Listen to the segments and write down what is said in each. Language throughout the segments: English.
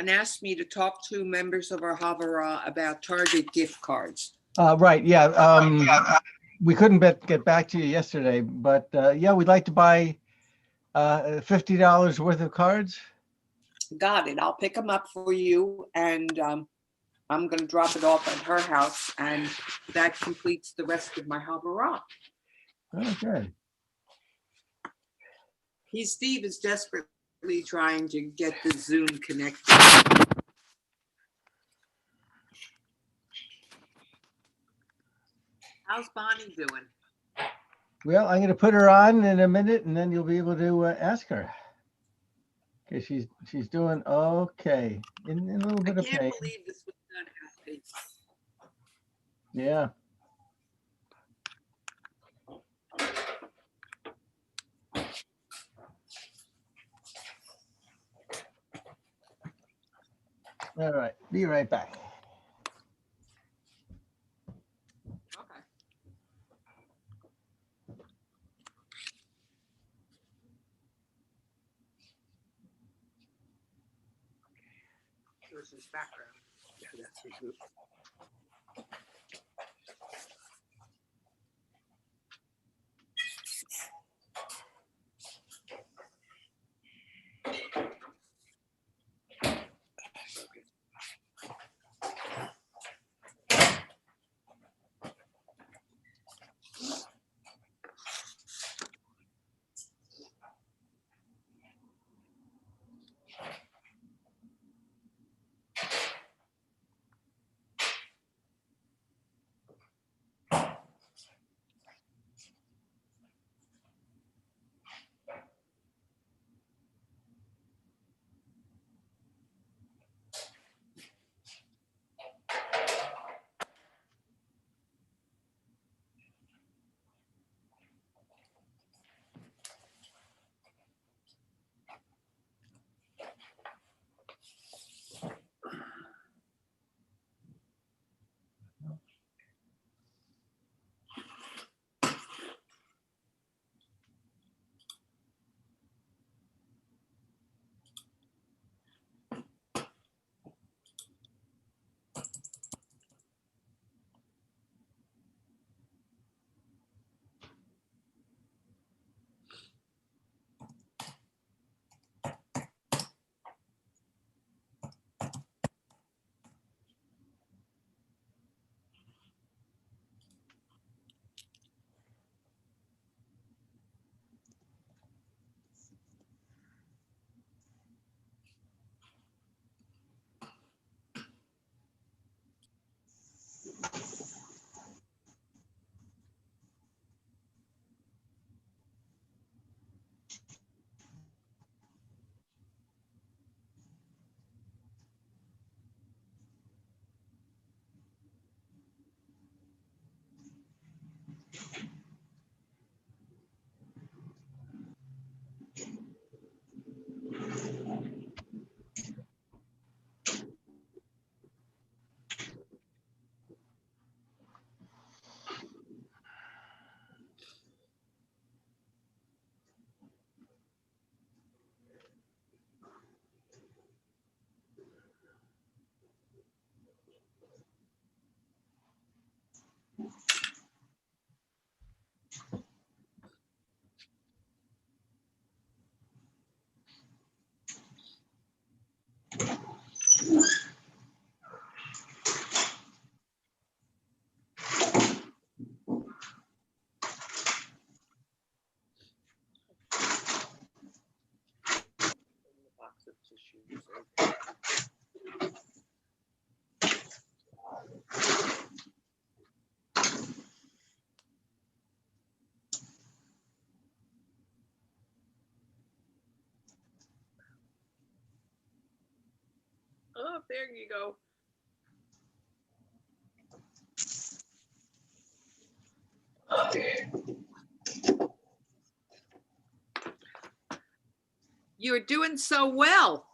and asked me to talk to members of our Havara about Target gift cards. Right, yeah. We couldn't get back to you yesterday, but yeah, we'd like to buy $50 worth of cards. Got it. I'll pick them up for you, and I'm going to drop it off at her house, and that completes the rest of my Havara. Oh, good. Steve is desperately trying to get the Zoom connected. How's Bonnie doing? Well, I'm going to put her on in a minute, and then you'll be able to ask her. Okay, she's doing okay. In a little bit of pain. I can't believe this was done at pace. Yeah. All right, be right back. Okay. Versus background. Yeah, that's removed. Box of tissues. Oh, there you go. You're doing so well.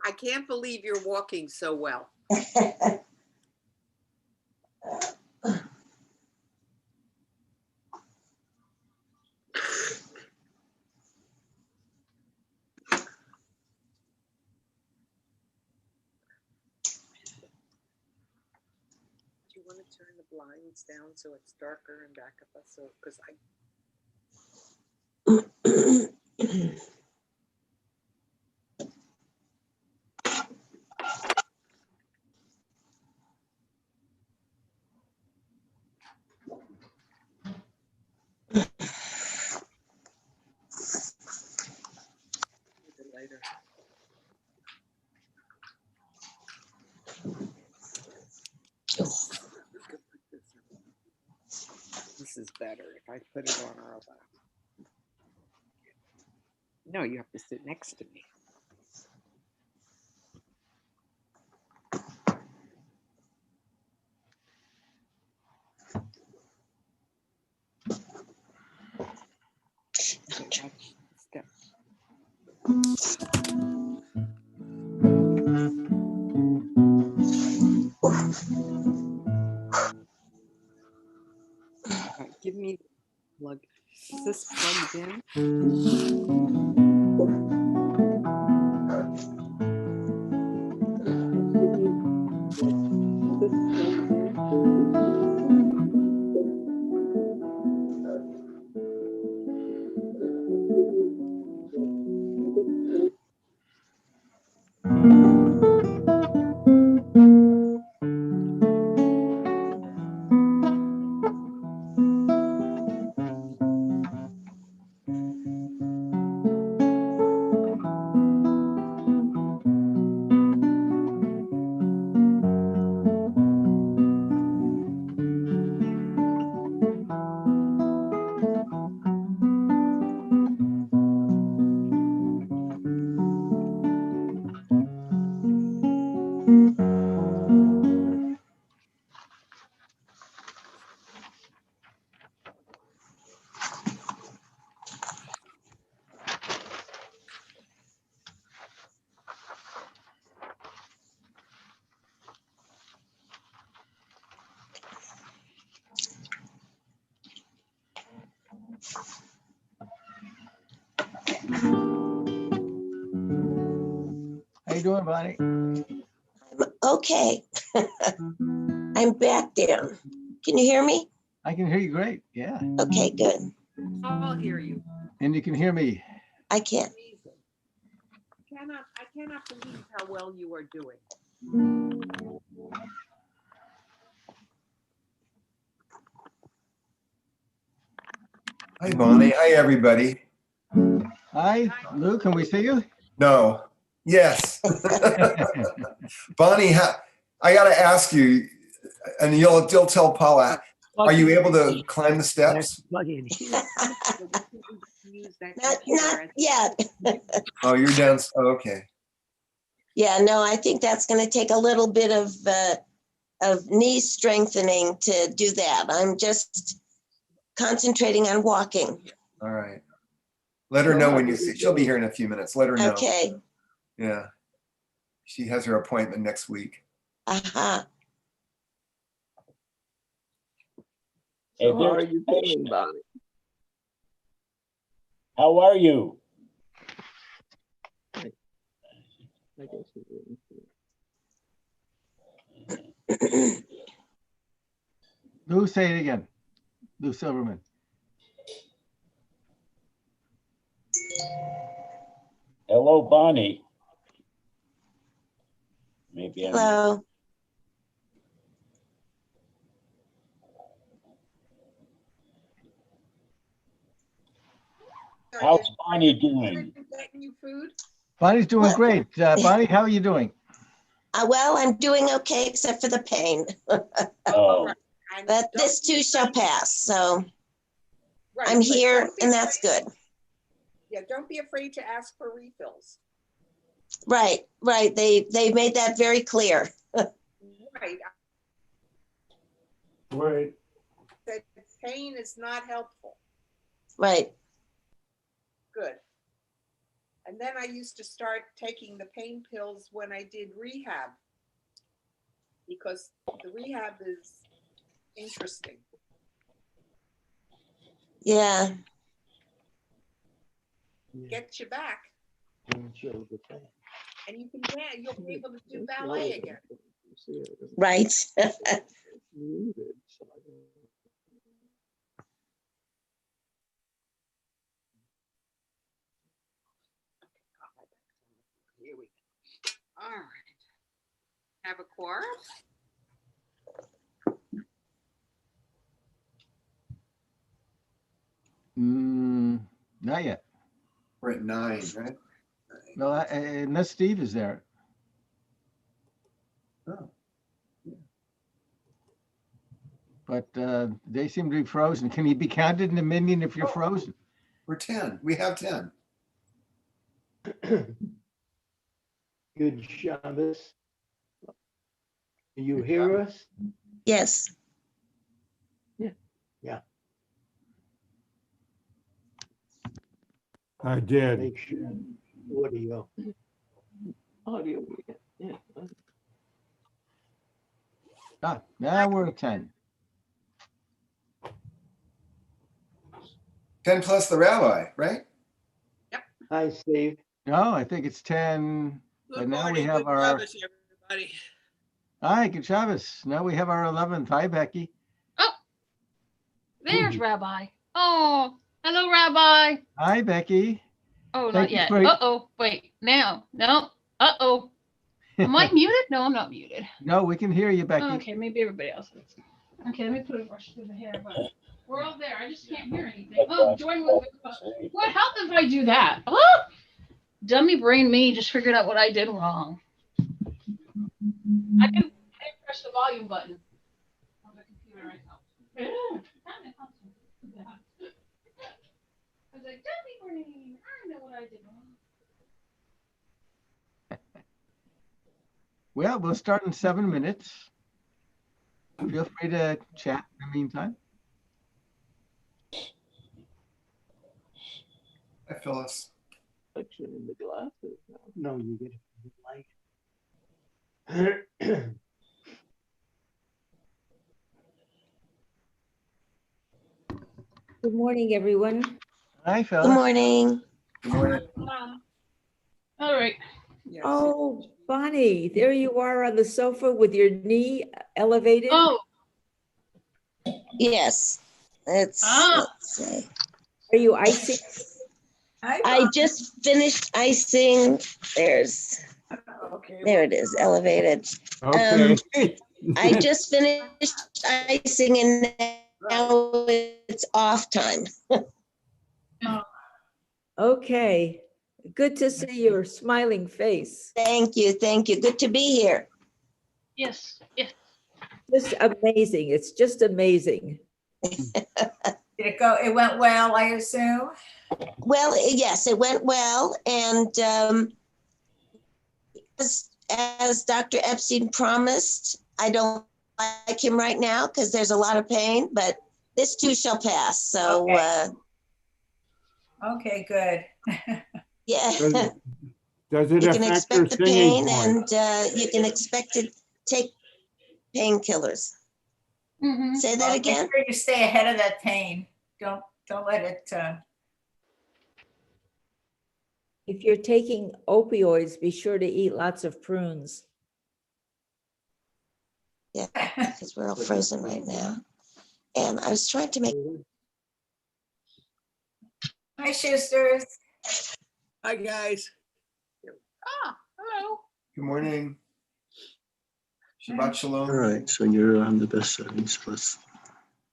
I can't believe you're walking so well. want to turn the blinds down so it's darker and back up us? So, because I, the lighter. This is better if I put it on our lap. No, you have to sit next to me. Okay, watch the step. All right, give me the plug. Is this plugged in? How you doing, Bonnie? Okay. I'm back down. Can you hear me? I can hear you great. Yeah. Okay, good. I'll hear you. And you can hear me. I can't. I cannot believe how well you are doing. Hi, Bonnie. Hi, everybody. Hi, Lou, can we see you? No. Yes. Bonnie, I got to ask you, and you'll tell Paula, are you able to climb the steps? Use that Not computer yet. Oh, you're down. Oh, okay. Yeah, no, I think that's going to take a little bit of knee strengthening to do that. I'm just concentrating on walking. All right. Let her know when you see. She'll be here in a few minutes. Let her know. Okay. Yeah. She has her appointment next week. Uh-huh. So how are you feeling, Bonnie? How are you? I guess Lou, say it again. Lou Silverman. Hello, Bonnie. Maybe I'm. Hello. How's Bonnie doing? Getting you food? Bonnie's doing Well- great. Bonnie, how are you doing? Well, I'm doing okay except for the pain, Oh, And but don't this be too shall afraid- pass. So right, I'm but here don't be and that's afraid- good. Yeah, don't be afraid to ask for refills. Right, right. They made that very clear. Right. right. That pain is not helpful. Right. Good. And then I used to start taking the pain pills when I did rehab, because the rehab is interesting. Yeah. Get you back, and you can dance. You'll be able to do ballet again. see it. Right. It's muted, so I don't- Here we go. All right. Have a quorum? Not yet. We're at 9, right? No, unless Steve is there. Oh, But they seem to be frozen. Can you be counted in a minion if you're frozen? we're 10. We have 10. Good Shabbos. Do you hear us? Yes. I did. Make sure audio. Audio. Yeah. Now we're at 10. 10 plus the rabbi, right? Hi, Steve. No, I think it's 10. But Good now we morning, have good our. Shabbos, everybody. Hi, good Shabbos. Now we have our 11th. Hi, Becky. There's Rabbi. Oh, hello, Rabbi. Hi, Becky. Oh, Thank not you yet. for- Uh-oh. Wait, now. No. Uh-oh. Am I muted? No, I'm not muted. No, we can hear you, Becky. Okay, maybe everybody else is. Okay, let me put a brush through the hair, but we're all there. I just can't hear anything. Oh, join with what? How did I do that? Oh, dummy brain me just figured out what I did wrong. I didn't press the volume button on the computer right now. I was like, dummy brain. I know what I did wrong. Well, we'll start in 7 minutes. Feel free to chat in the meantime. Hi, Phyllis. Reflection in the glasses. No, you get it from the light. Good morning, everyone. Hi, Good Phyllis. morning. Good morning. All right. Yes. Oh, Bonnie, there you are on the sofa with your knee elevated. Oh, Yes. Let's see. Are you icing? I just finished icing. Okay. There it is, elevated. Okay. I just finished icing and now it's off time. Okay. Good to see your smiling face. Thank you. Thank you. Good to be here. yes. Yes. Just amazing. It's just amazing. Did it go? It went well, I assume? Well, yes, it went well. And as Dr. Epstein promised, I don't like him right now because there's a lot of pain, but this too shall pass. So, Okay, good. yeah, Does it you can affect your expect the singing pain voice? and you can expect to take painkillers. Mm-hmm. Say that Well, again? Make sure you stay ahead of that pain. Don't let it, If you're taking opioids, be sure to eat lots of prunes. Because we're all frozen right now. And I was trying to make. Hi, Schusters. Hi, guys. Hello. Good morning. Shabbat shalom. All right, so you're on the best settings plus.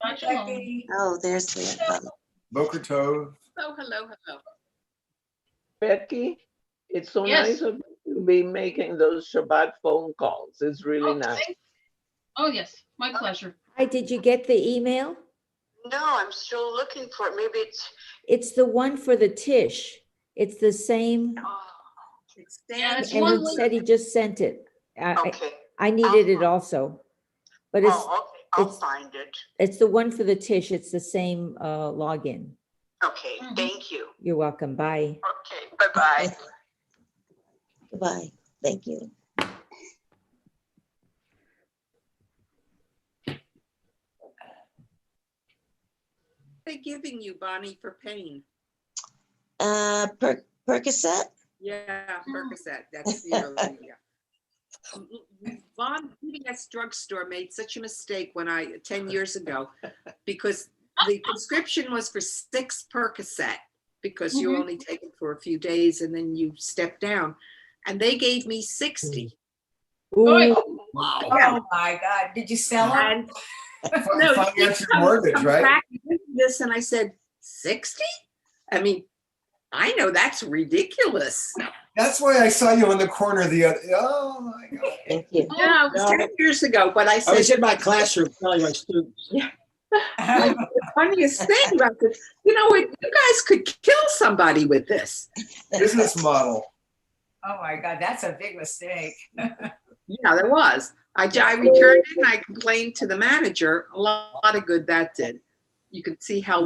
Hi, Becky. Oh, there's the. Boker Tov. Hello. Becky, it's so Yes. nice of you to be making those Shabbat phone calls. It's really Oh, nice. oh, yes. My pleasure. Hi, did you get the email? No, I'm still looking for it. Maybe it's, It's the one for the Tish. It's the same. It's Yeah, it's And one he link. said he just sent it. okay. I needed it also. But it's, Oh, okay. I'll it's- find it. it's the one for the Tish. It's the same login. Okay, Mhm. thank you. You're welcome. Bye. Okay, bye-bye. Goodbye. Thank you. They giving you, Bonnie, for pain? Percocet? Yeah, Percocet. That's yeah. Von CVS drugstore made such a mistake 10 years ago, because the prescription was for 6 Percocet, because you Mhm. only take it for a few days and then you step down. And they gave me 60. Ooh, Oh my God. Did you sell them? And no, Finance your mortgage, right? back into this, and I said, 60? I mean, I know that's ridiculous. That's why I saw you in the corner the other. Oh my God. Thank you. Yeah, it was 10 years ago, but I I was said, in my classroom telling my students. the funniest thing about this, you guys could kill somebody with this. Business model. Oh my God, that's a big mistake. Yeah, there was. I returned it and I complained to the manager. A lot of good that did. You could see how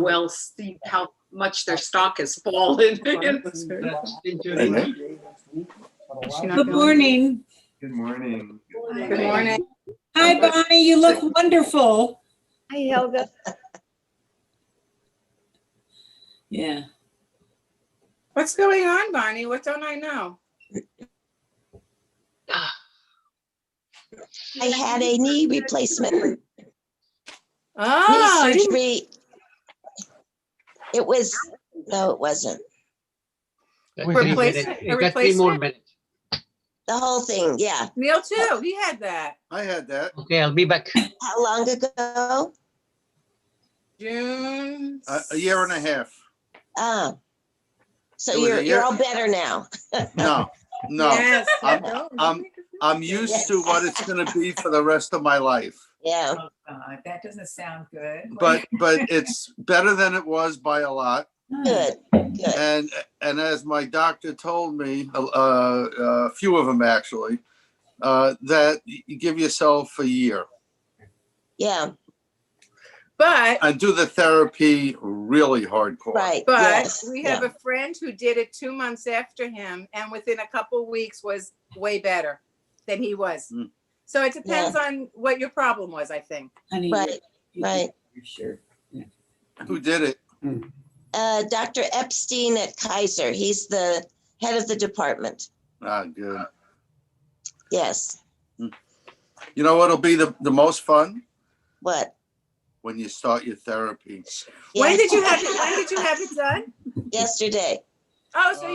much their stock has fallen. Good Good morning. Good morning. Good morning. Hi, Bonnie. You look wonderful. hi, Helga. Yeah. What's going on, Bonnie? What don't I know? I had a knee replacement. Oh, Knee surgery. It wasn't. You got 3 more minutes. The whole thing, yeah. Neil too. He had that. I had that. Okay, I'll be back. How long ago? June. A year and a half. Oh. So It was a you're year- all better now. No. Yes. I'm used to what it's going to be for the rest of my life. Yeah. Oh God, that doesn't sound good. But it's better than it was by a lot. Good. Good. And as my doctor told me, a few of them actually, that you give yourself a year Yeah. But and do the therapy really hardcore. Right. But yes. we have yeah. a friend who did it 2 months after him, and within a couple weeks was way better than he was. Mm. So it depends on what your problem was, I think. honey. Right. Right. Sure. Who did it? Dr. Epstein at Kaiser. He's the head of the department. Ah, good. Yes. You know what'll be the most fun? What? When you start your therapy. When Yes. did you have it? When did you have it done? Yesterday. Oh, so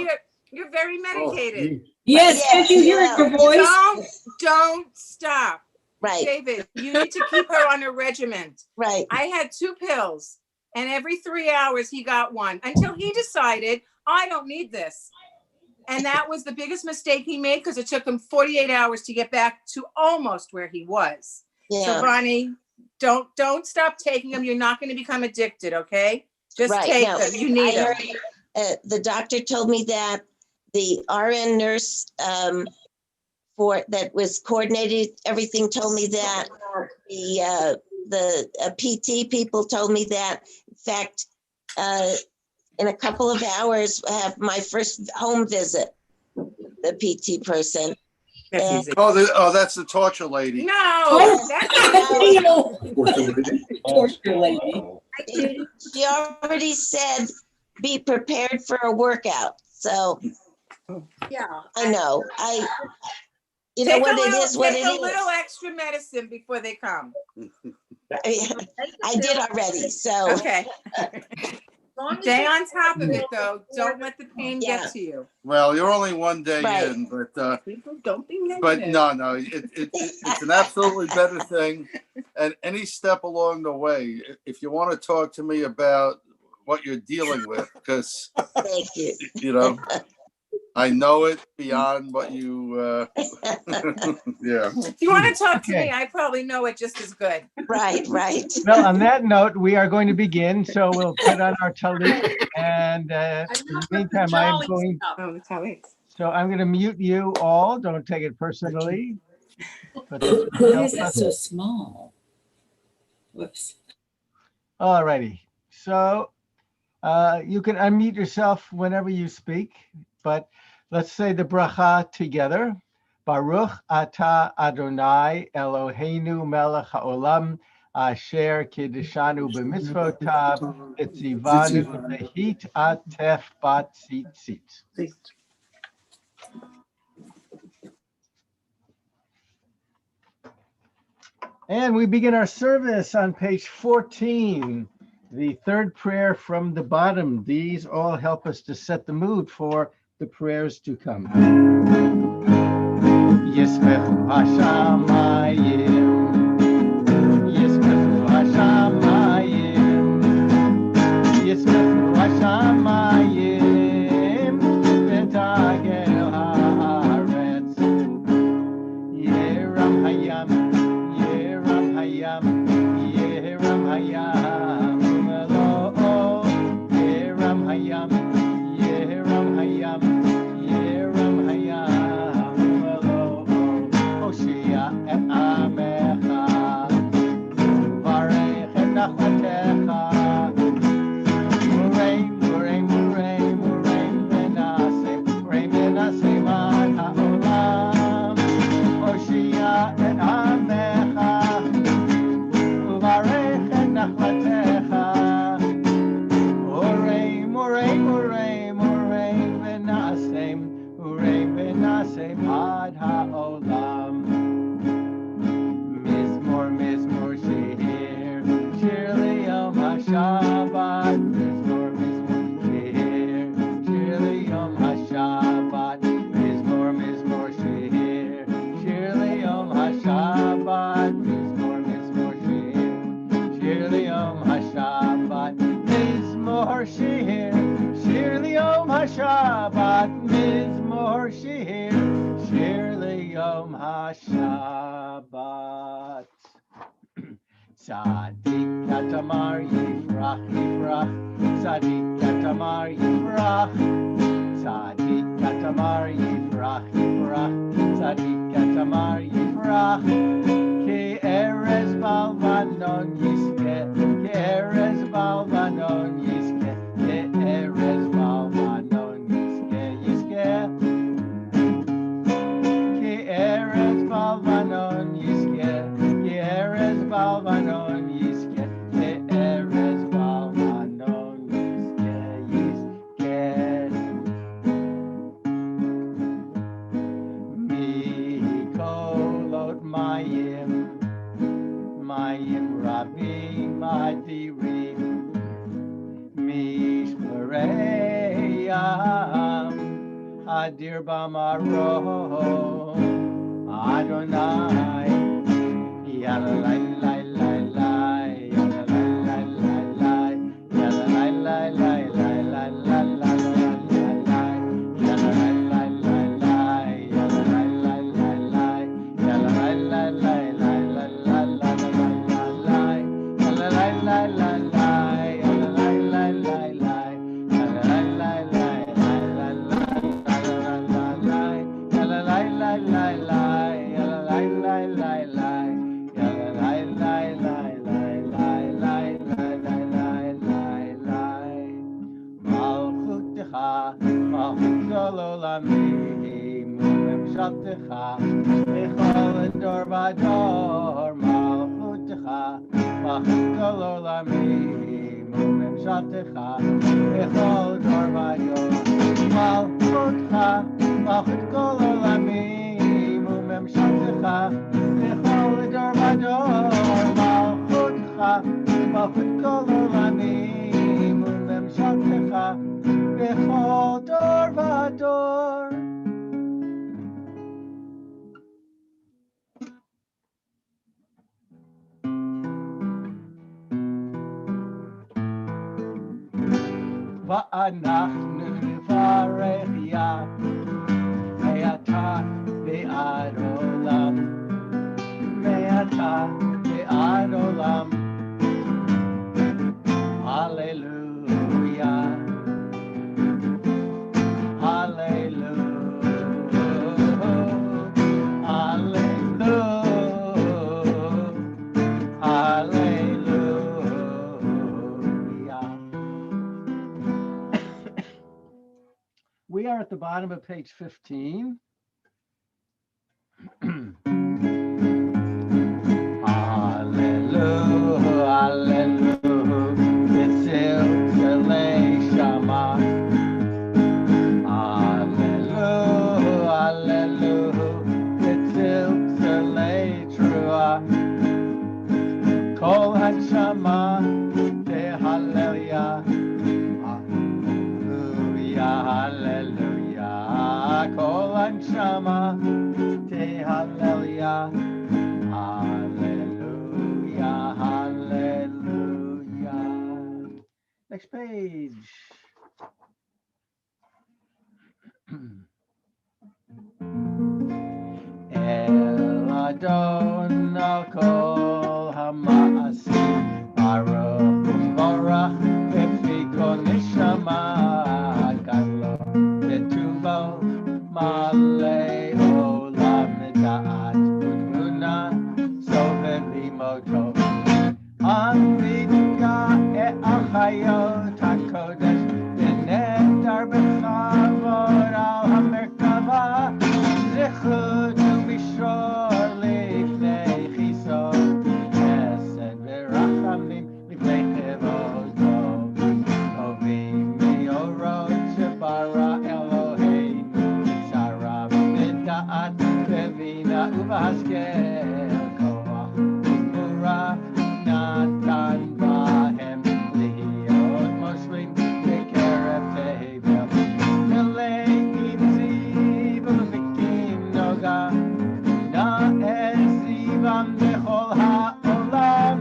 you're very medicated. Yes, Yeah, can't you hear yeah. your voice? Don't stop. Right. David, you need to keep her on a regiment. Right. I had 2 pills, and every 3 hours he got one until he decided, I don't need this. And that was the biggest mistake he made, because it took him 48 hours to get back to almost where he was. Yeah. So Bonnie, don't stop taking them. You're not going to become addicted, okay? Just Right. take No, them. You need I them. heard, the doctor told me that. The RN nurse that was coordinated everything told me that. The PT people told me that. In fact, in a couple of hours, I have my first home visit. The PT person. That's And- easy. Oh, that's the torture lady. No, Oh, that's Torture lady. She already said, be prepared for a workout. So yeah. I know. You know what it is, what it Take a little is. extra medicine before they come. I did already, so. Okay. Stay on top of it, though. Don't let the pain Yeah. get to you. Well, you're only one day Right. in, but People don't be negative. but no, it's an absolutely better thing. And any step along the way, if you want to talk to me about what you're dealing with, because Thank you. you know, I know it beyond what you. Yeah. If you want to talk to Okay. me, I probably know it just as good. Right, right. Well, on that note, we are going to begin. So we'll put on our talit, and in the meantime, I'm going. Oh, that's how it is. So I'm going to mute you all. Don't take it personally. But this will Why help is that us. so small? Whoops. All righty. So you can unmute yourself whenever you speak, but let's say the bracha together. Baruch atah Adonai Eloheinu melech haolam asher kiddeshanu b'mitzvotav etzivanu lehit atef bat tzitzit. And we begin our service on page 14, the third prayer from the bottom. These all help us to set the mood for the prayers to come. Yismechu hashamayim, Yismechu hashamayim, Yismechu hashamayim, v'tagel haaretz, Yeram hayam, Yeram hayam, Yeram hayam, Elo, Yeram hayam, Yeram hayam, Yeram hayam, Elo, Hoshia et amecha, Varech et nachlatecha, Murray, Murray, Murray, Murray, Menaseh, Murray, Menaseh, man ha'olam, Hoshia et amecha, Varech et nachlatecha, Murray, Murray, Murray, Murray, Menaseh, Murray, Menaseh, man ha'olam. Mizmor, Mizmor, Shir, Shir Liyom HaShabbat, Mizmor, Mizmor, Shir, Shir Liyom HaShabbat, Mizmor, Mizmor, Shir, Shir Liyom HaShabbat, Mizmor, Mizmor, Shir, Shir Liyom HaShabbat, Mizmor, Shir, Shir Liyom HaShabbat, Mizmor, Shir, Shir Liyom HaShabbat. Tzadik katamar yifrach, yifrach, Tzadik katamar yifrach, Tzadik katamar yifrach, yifrach, Tzadik katamar yifrach, Ki erez balvanon yiske, Ki erez balvanon yiske, Ki erez balvanon yiske, yiske, Ki erez balvanon yiske, Ki erez balvanon yiske, Ki erez balvanon yiske, yiske. Mikolot mayim, mayim rabim adirim, mishmereyam, adir bamarom, Adonai, yada lai lai lai lai, yada lai lai lai lai, yada lai lai lai lai lai lai lai lai, yada lai lai lai lai, yada lai lai lai lai, yada lai lai lai lai lai lai lai lai, yada lai lai lai lai, yada lai lai lai lai, yada lai lai lai lai lai lai, yada lai lai lai lai, yada lai lai lai lai, yada lai lai lai lai lai lai lai lai lai. Malchutecha, malchut kol olamim, umemshaltecha, bechol dor vador. Malchutecha, malchut kol olamim, umemshaltecha, bechol dor vador. Malchutecha, malchut kol olamim, umemshaltecha, bechol dor vador. Malchutecha, malchut kol olamim, umemshaltecha, bechol dor vador. ואנחנו נברך יה, מעתה ועד עולם, מעתה ועד עולם. הללויה, הללויה, הללויה, הללויה. We are at the bottom of page 15. Hallelujah, hallelujah, B'tzil Tzilei Shama. Hallelujah, hallelujah, B'tzil Tzilei Trua. hallelujah, kol anshama, hallelujah, hallelujah, hallelujah. Next page. El Adon al kol hamaasim, Baruch u'morach befi kol neshama, gadlo betuvo malei olam da'at utmuna sovev imoto. Anvidya achayot hakodesh v'nedar b'chavod al hamerkava zechut u'mishor lifnei chisod chesed v'rachamim lifnei chevodo tovim miorot shebara Eloheinu tzara v'da'at v'vina uv'haskel koach u'mura Natan bahem lihiot moshlim bekerev tevel meleim ziv u'vikim noga na'ezivam bechol ha'olam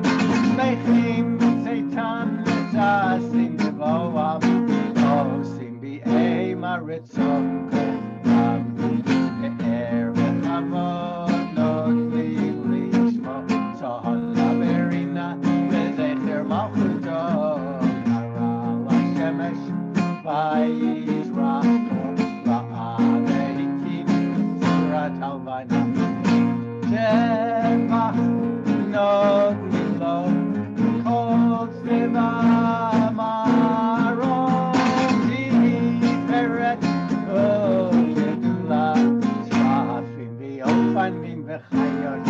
mechim seitan zasim bevoam osim bi'ei maritzon kolam be'er v'chavod notlim lishmo Sohala berina bezecher malchuto Kara l'shemesh vayizracho va'avehikim surat halvana Shevach notnim lo kol tzeva maron Tiferet u'gedula Shafim v'ofanim v'chayot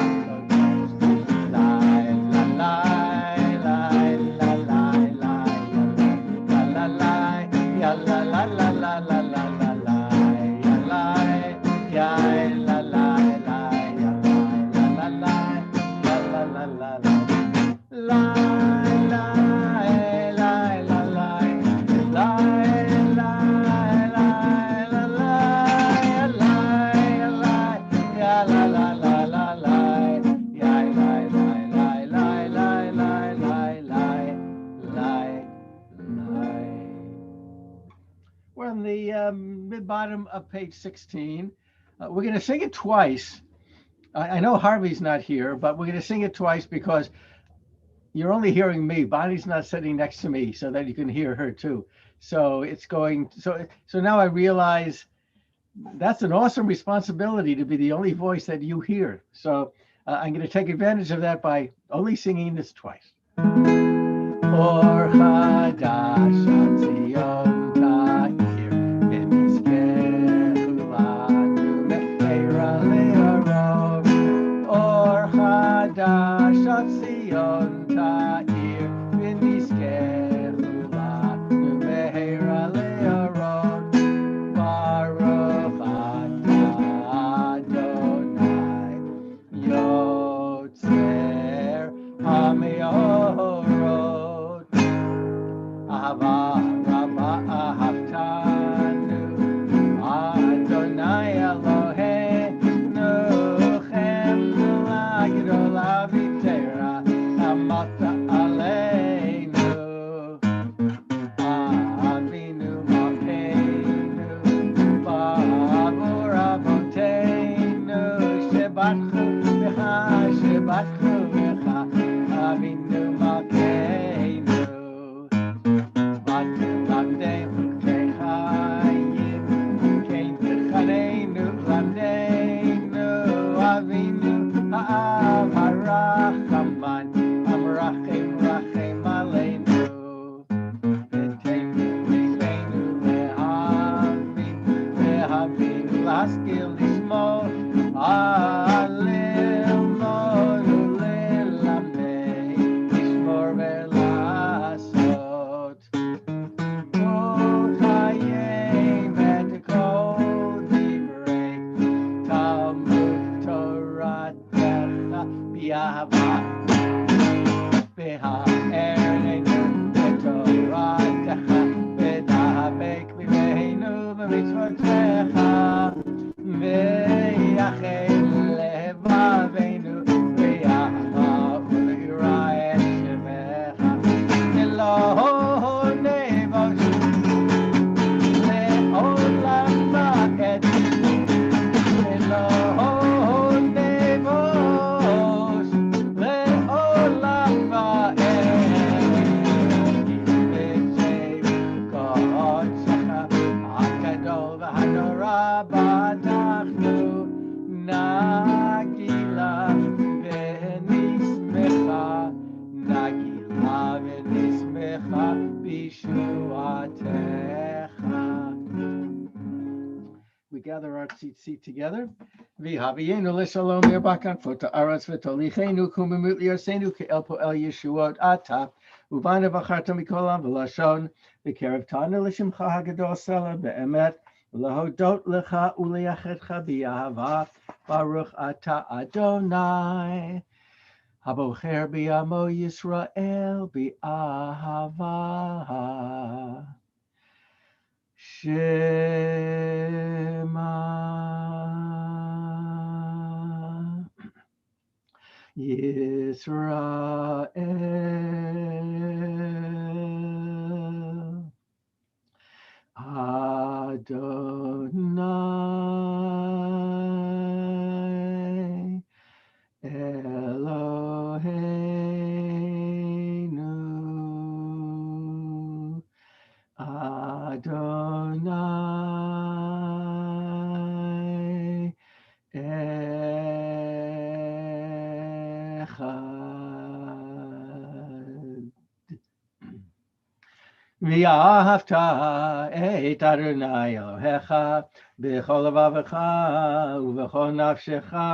We're on the mid-bottom of page 16. We're going to sing it twice. I know Harvey's not here, but we're going to sing it twice because you're only hearing me. Bonnie's not sitting next to me so that you can hear her too. So it's going, so now I realize that's an awesome responsibility to be the only voice that you hear. So I'm going to take advantage of that by only singing this twice. Or chadash al Zion ta'ir, v'nizkeru lanu me'era le'arov. Or chadash al Zion ta'ir, v'nizkeru lanu me'era le'arov. Baruch atah Adonai, Yotzer ha'me'orot. Ahava rabba ahavtanu, Adonai Eloheinu, chemla gedola v'tera, amata aleinu. Avinu malkeinu, ba'avur avoteinu, shebatchu b'cha, Avinu malkeinu. Lamdeinu kechayim, kein techaneinu lamdeinu, Avinu ha'av harachaman, amrachim rachim aleinu. V'teinu libeinu lehavim, vehavinu laskil lishmo, lilmod u'lilamdei, lishmor ve'lasot. Kol chayim et kol divrei Talmud Toratecha b'ahava v'ha'ereinu b'toratecha v'dahapek v'veinu במצוותיך, ויחל לבבינו באהבה וליראה את שמך. אלוהו נבוש לעולם ועד, אלוהו נבוש לעולם ועד. הגדול והנורא בדחנו, נגילה ונשמחה, נגילה ונשמחה בישועתך. We gather our seat together. V'havienu l'shalom yirbakan fota aretz v'tolichenu kumimut liyaseinu ke'el po'el yeshuot ata uvana v'charta mikolam v'lashon v'kerev tanu l'shimcha hagadol sela be'emet v'lahodot lecha u'liyachetcha b'yahava baruch ata Adonai habocher b'yamo Yisrael b'ahava. Shema Yisrael Adonai Eloheinu Adonai Echad. V'ahavta et Adonai Elohecha b'chol levavecha u'v'chol nafshecha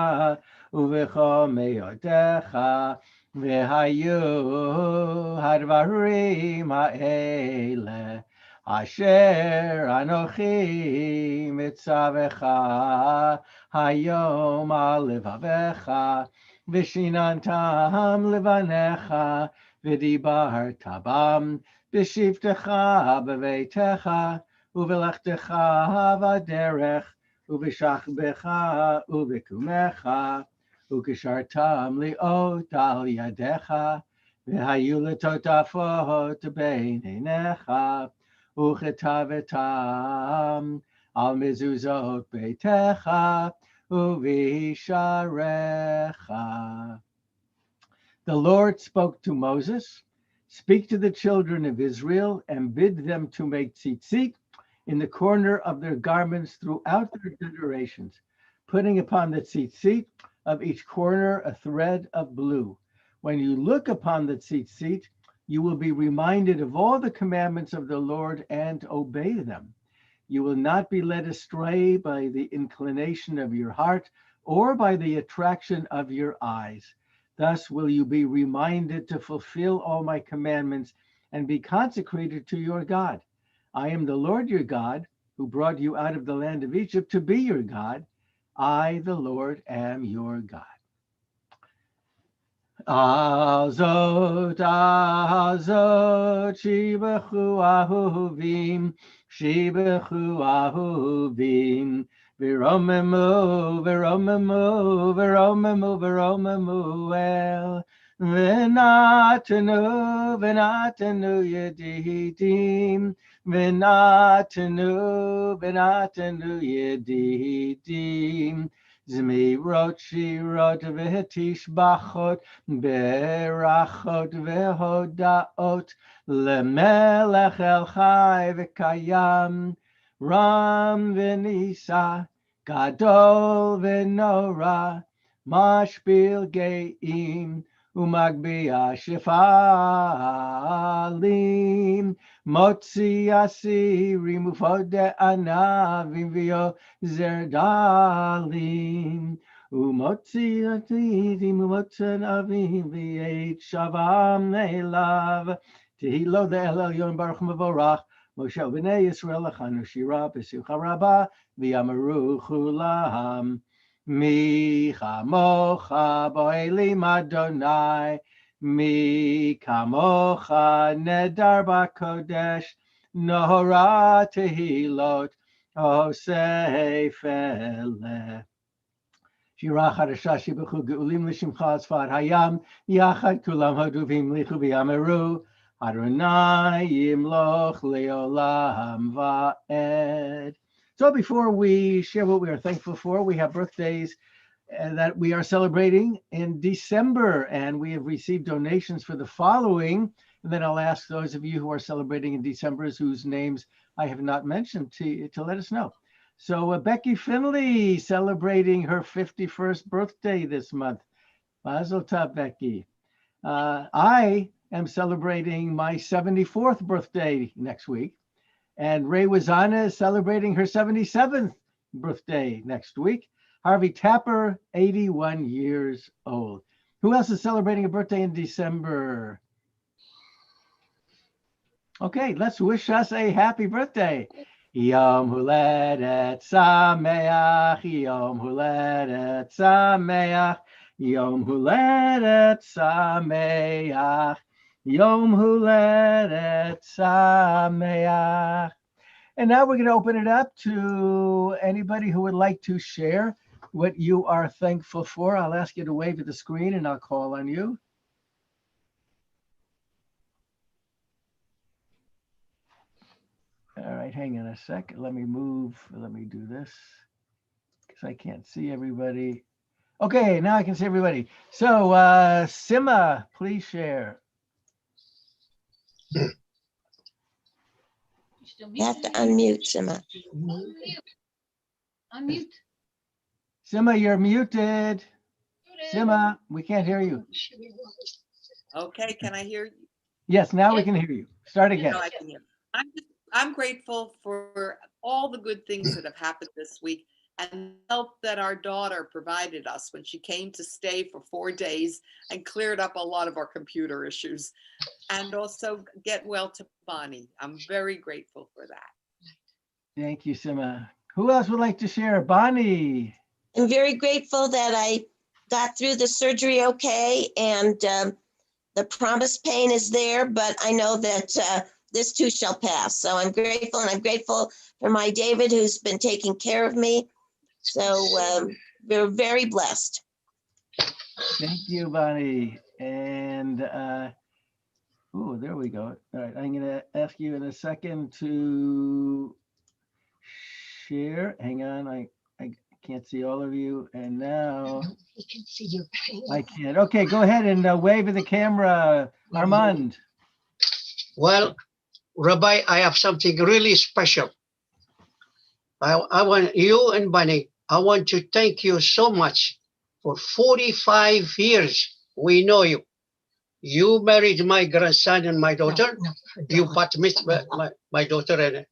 u'v'chol meyodecha v'hayu hadvarim ha'ele asher anochi mitzavecha hayom al levavecha v'shinantam levanecha v'dibarta bam b'shivtecha b'veitecha u'v'lechtecha v'derech u'v'shachbecha u'v'kumecha u'kishartam li'ot al yadecha v'hayu letotafot b'einecha u'chetavetam al mezuzot beitecha u'visharecha. The Lord spoke to Moses, "Speak to the children of Israel and bid them to make tzitzit in the corner of their garments throughout their generations, putting upon the tzitzit of each corner a thread of blue. When you look upon the tzitzit, you will be reminded of all the commandments of the Lord and obey them. You will not be led astray by the inclination of your heart or by the attraction of your eyes. Thus will you be reminded to fulfill all my commandments and be consecrated to your God. I am the Lord your God, who brought you out of the land of Egypt to be your God. I, the Lord, am your God." Azot, shibechu ahuvim, shibechu ahuvim, v'romemu, v'romemu, v'romemu, v'romemu el, v'natenu, v'natenu yedidim, v'natenu, v'natenu yedidim. Zmirot, shirot, v'tishbachot, berachot, v'hodaot, lemelech el chai v'kayam, ram v'nisa, gadol v'nora, mashpil ge'im, umagbiya shifalim, motzi asirim, ufode anavim v'yo zerdalim, umotzi atidim, umotzen avim v'yet shavam ne'elav, tehilo de'el elyon baruch mevorach, Moshe b'nei Yisrael lechanu shira b'simcha rabah, v'yamaru chulam, mi chamocha bo'elim Adonai, mi kamocha nedar b'kodesh, Nohora tehilot, Osei Fele. Shira Chadasha Shibuchu Geulim L'Shimcha Tzfat Hayam Yachad Kulam Haduvim Lichu V'Yameru Adonai Yimloch Leolam Va'ed. So before we share what we are thankful for, we have birthdays that we are celebrating in December, and we have received donations for the following. And then I'll ask those of you who are celebrating in December whose names I have not mentioned to let us know. So Becky Finley celebrating her 51st birthday this month. Mazel tov, Becky. I am celebrating my 74th birthday next week. And Ray Wazana is celebrating her 77th birthday next week. Harvey Tapper, 81 years old. Who else is celebrating a birthday in December? Okay, let's wish us a happy birthday. Yom Huledet Sameach, Yom Huledet Sameach, Yom Huledet Sameach, Yom Huledet Sameach. And now we're going to open it up to anybody who would like to share what you are thankful for. I'll ask you to wave at the screen and I'll call on you. All right, hang on a sec. Let me do this because I can't see everybody. Okay, now I can see everybody. So Sima, please share. You have to unmute, Sima. Unmute. Sima, you're muted. Sima, we can't hear you. Okay, can I hear you? Yes, now we can hear you. Start again. I can hear. I'm grateful for all the good things that have happened this week and the help that our daughter provided us when she came to stay for 4 days and cleared up a lot of our computer issues. And also get well to Bonnie. I'm very grateful for that. Thank you, Sima. Who else would like to share? Bonnie. I'm very grateful that I got through the surgery okay, and the promised pain is there, but I know that this too shall pass. So I'm grateful, and I'm grateful for my David, who's been taking care of me. So we're very blessed. Thank you, Bonnie. And oh, there we go. All right, I'm going to ask you in a second to share. Hang on, I can't see all of you. And now he can see your pain. I can. Okay, go ahead and wave at the camera, Armand. Well, Rabbi, I have something really special. I want you and Bunny, I want to thank you so much. For 45 years, we know you. You married my grandson and my daughter. No, you bat mitzvah my daughter, and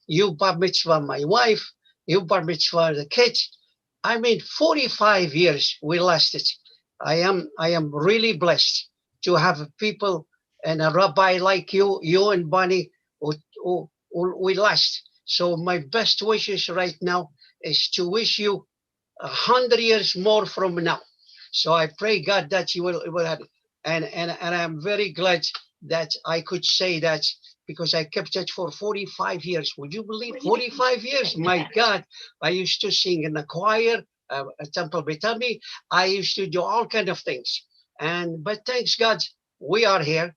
you bat mitzvah my wife. You bat mitzvah the kids. I mean, 45 years we lasted. I am really blessed to have people and a rabbi like you and Bonnie, who we last. So my best wishes right now is to wish you 100 years more from now. So I pray God that you will have it. And I'm very glad that I could say that because I kept it for 45 years. Would you believe 45 years? My God, I used to sing in the choir, Temple Betami. I used to do all kinds of things. But thanks God, we are here.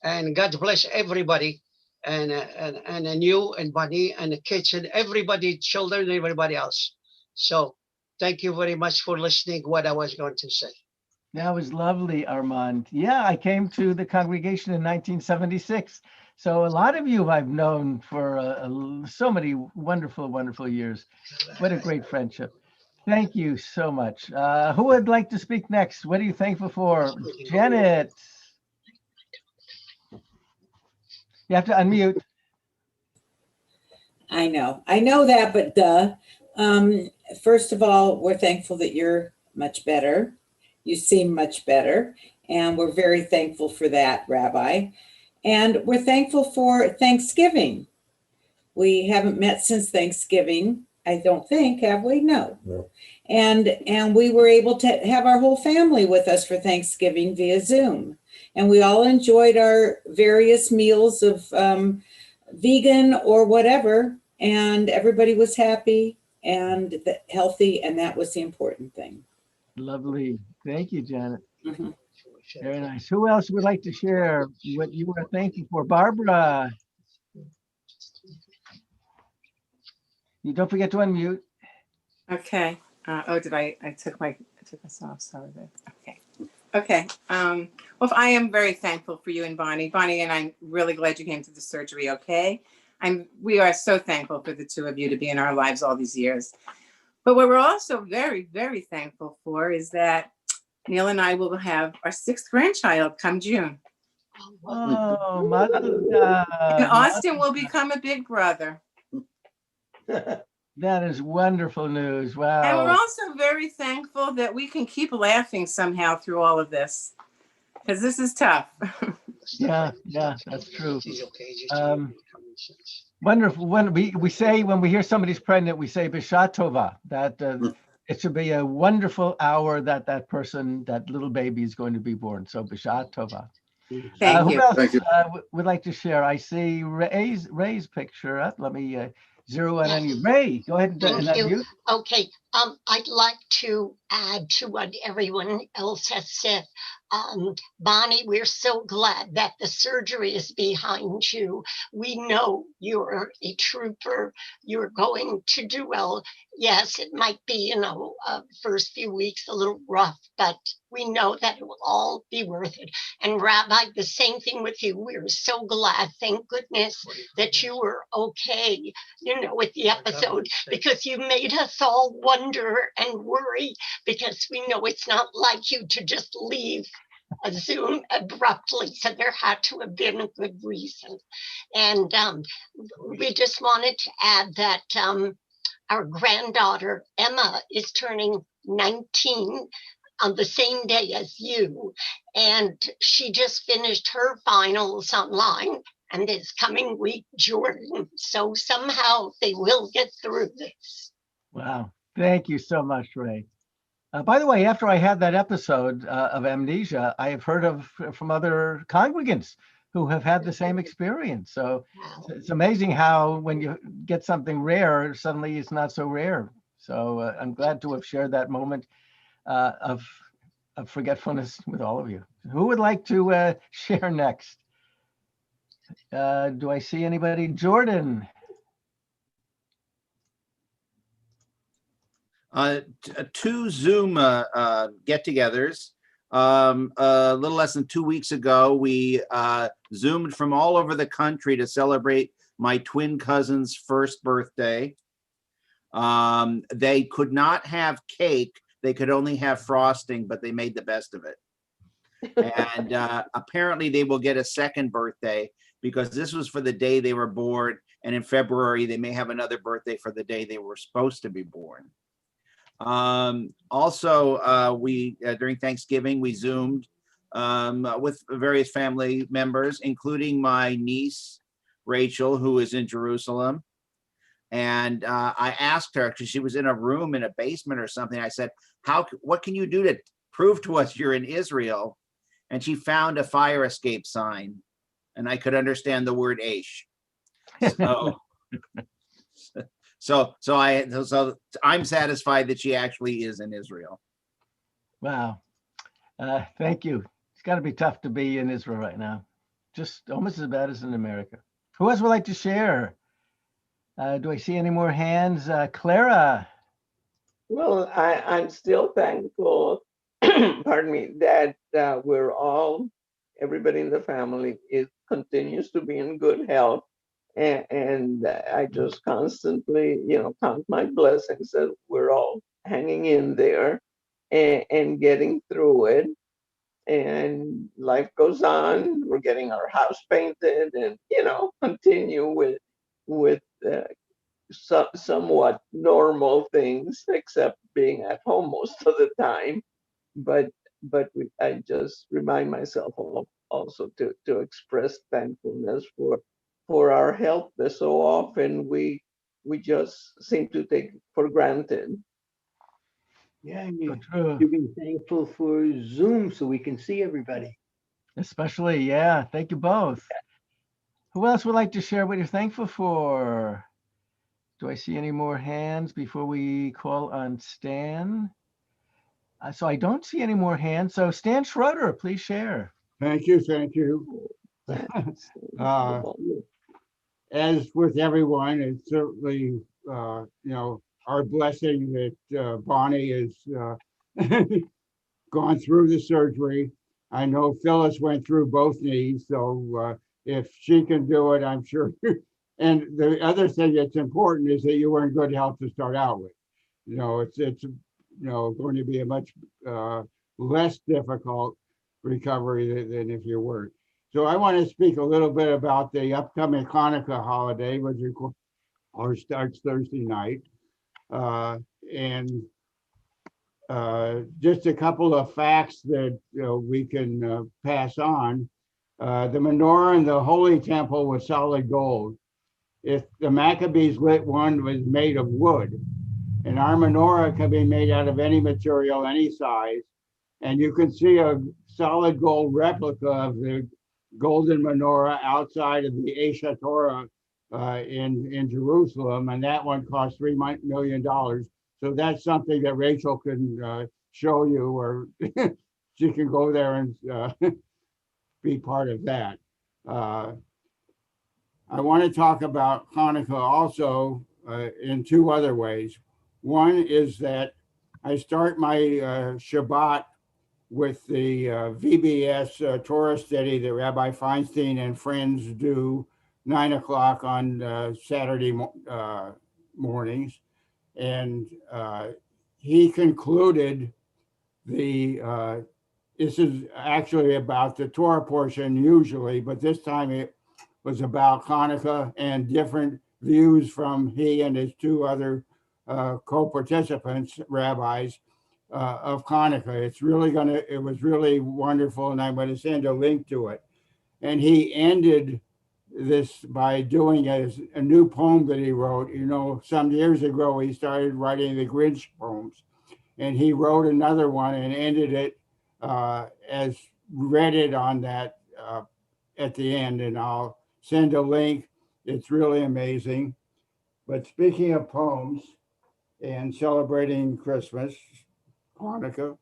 And God bless everybody. And you and Bonnie and the kids and everybody, children, and everybody else. So thank you very much for listening what I was going to say. That was lovely, Armand. Yeah, I came to the congregation in 1976. So a lot of you I've known for so many wonderful, wonderful years. What a great friendship. Thank you so much. Who would like to speak next? What are you thankful for? Janet. You have to unmute. I know that, but first of all, we're thankful that you're much better. You seem much better, and we're very thankful for that, Rabbi. And we're thankful for Thanksgiving. We haven't met since Thanksgiving, I don't think, have we? No. And we were able to have our whole family with us for Thanksgiving via Zoom. And we all enjoyed our various meals of vegan or whatever. and everybody was happy and healthy, and that was the important thing. Lovely. Thank you, Janet. Mhm. Very nice. Who else would like to share what you are thankful for? Barbara, you don't forget to unmute. Okay. Oh, did I took this off. Sorry. Okay. Okay. Well, I am very thankful for you and Bonnie. Bonnie and I'm really glad you came to the surgery. Okay. We are so thankful for the two of you to be in our lives all these years. But what we're also very, very thankful for is that Neil and I will have our 6th grandchild come June. Oh, Matilda. And Austin will become a big brother. That is wonderful news. Wow. And we're also very thankful that we can keep laughing somehow through all of this, because this is tough. Yeah, that's true. Wonderful. When we say, when we hear somebody's pregnant, we say Bishat Tova, that it should be a wonderful hour that that person, that little baby is going to be born. So Bishat Tova. Thank Who you. else Thank you. would like to share? I see Ray's picture up. Let me zero in on you. Ray, go ahead and unmute. Okay, I'd like to add to what everyone else has said. Bonnie, we're so glad that the surgery is behind you. We know you're a trooper. You're going to do well. Yes, it might be, first few weeks a little rough, but we know that it will all be worth it. And Rabbi, the same thing with you. We're so glad, thank goodness, that you were okay, with the episode, because you made us all wonder and worry, because we know it's not like you to just leave a Zoom abruptly. So there had to have been a good reason. And we just wanted to add that our granddaughter, Emma, is turning 19 on the same day as you. And she just finished her finals online. And this coming week, Jordan. So somehow they will get through this. Wow. Thank you so much, Ray. By the way, after I had that episode of amnesia, I have heard from other congregants who have had the same experience. So it's amazing how when you get something rare, suddenly it's not so rare. So I'm glad to have shared that moment of forgetfulness with all of you. Who would like to share next? Do I see anybody? Jordan. Two Zoom get-togethers. A little less than 2 weeks ago, we Zoomed from all over the country to celebrate my twin cousin's first birthday. They could not have cake. They could only have frosting, but they made the best of it. And apparently they will get a second birthday because this was for the day they were born. And in February, they may have another birthday for the day they were supposed to be born. Also, we during Thanksgiving, we Zoomed with various family members, including my niece, Rachel, who is in Jerusalem. And I asked her, because she was in a room in a basement or something, I said, what can you do to prove to us you're in Israel? And she found a fire escape sign, and I could understand the word Aish. So I'm satisfied that she actually is in Israel. Wow. Thank you. It's got to be tough to be in Israel right now. Just almost as bad as in America. Who else would like to share? Do I see any more hands? Clara. Well, I'm still thankful, pardon me, that everybody in the family continues to be in good health. And I just constantly, count my blessings that we're all hanging in there and getting through it. And life goes on. We're getting our house painted and, continue with somewhat normal things, except being at home most of the time. But I just remind myself also to express thankfulness for our health that so often we just seem to take for granted. Yeah, you be thankful for Zoom so we can see everybody. Especially, yeah. Thank you both. Who else would like to share what you're thankful for? Do I see any more hands before we call on Stan? So I don't see any more hands. So Stan Schroeder, please share. Thank you, thank you. As with everyone, it's certainly, our blessing that Bonnie has gone through the surgery. I know Phyllis went through both knees, so if she can do it, I'm sure. And the other thing that's important is that you were in good health to start out with. It's going to be a much less difficult recovery than if you weren't. So I want to speak a little bit about the upcoming Hanukkah holiday, which starts Thursday night. And just a couple of facts that we can pass on. The menorah in the Holy Temple was solid gold. If the Maccabees lit one was made of wood, and our menorah can be made out of any material, any size. And you can see a solid gold replica of the golden menorah outside of the Aish Torah in Jerusalem, and that one cost $3 million. So that's something that Rachel can show you, or she can go there and be part of that. I want to talk about Hanukkah also in two other ways. One is that I start my Shabbat with the VBS Torah study that Rabbi Feinstein and friends do 9 o'clock on Saturday mornings. And he concluded this is actually about the Torah portion usually, but this time it was about Hanukkah and different views from he and his two other co-participants, rabbis, of Hanukkah. It was really wonderful, and I'm going to send a link to it. And he ended this by doing a new poem that he wrote. Some years ago, he started writing the Grinch poems, and he wrote another one and ended it as read it on that at the end, and I'll send a link. It's really amazing. But speaking of poems and celebrating Christmas, Hanukkah,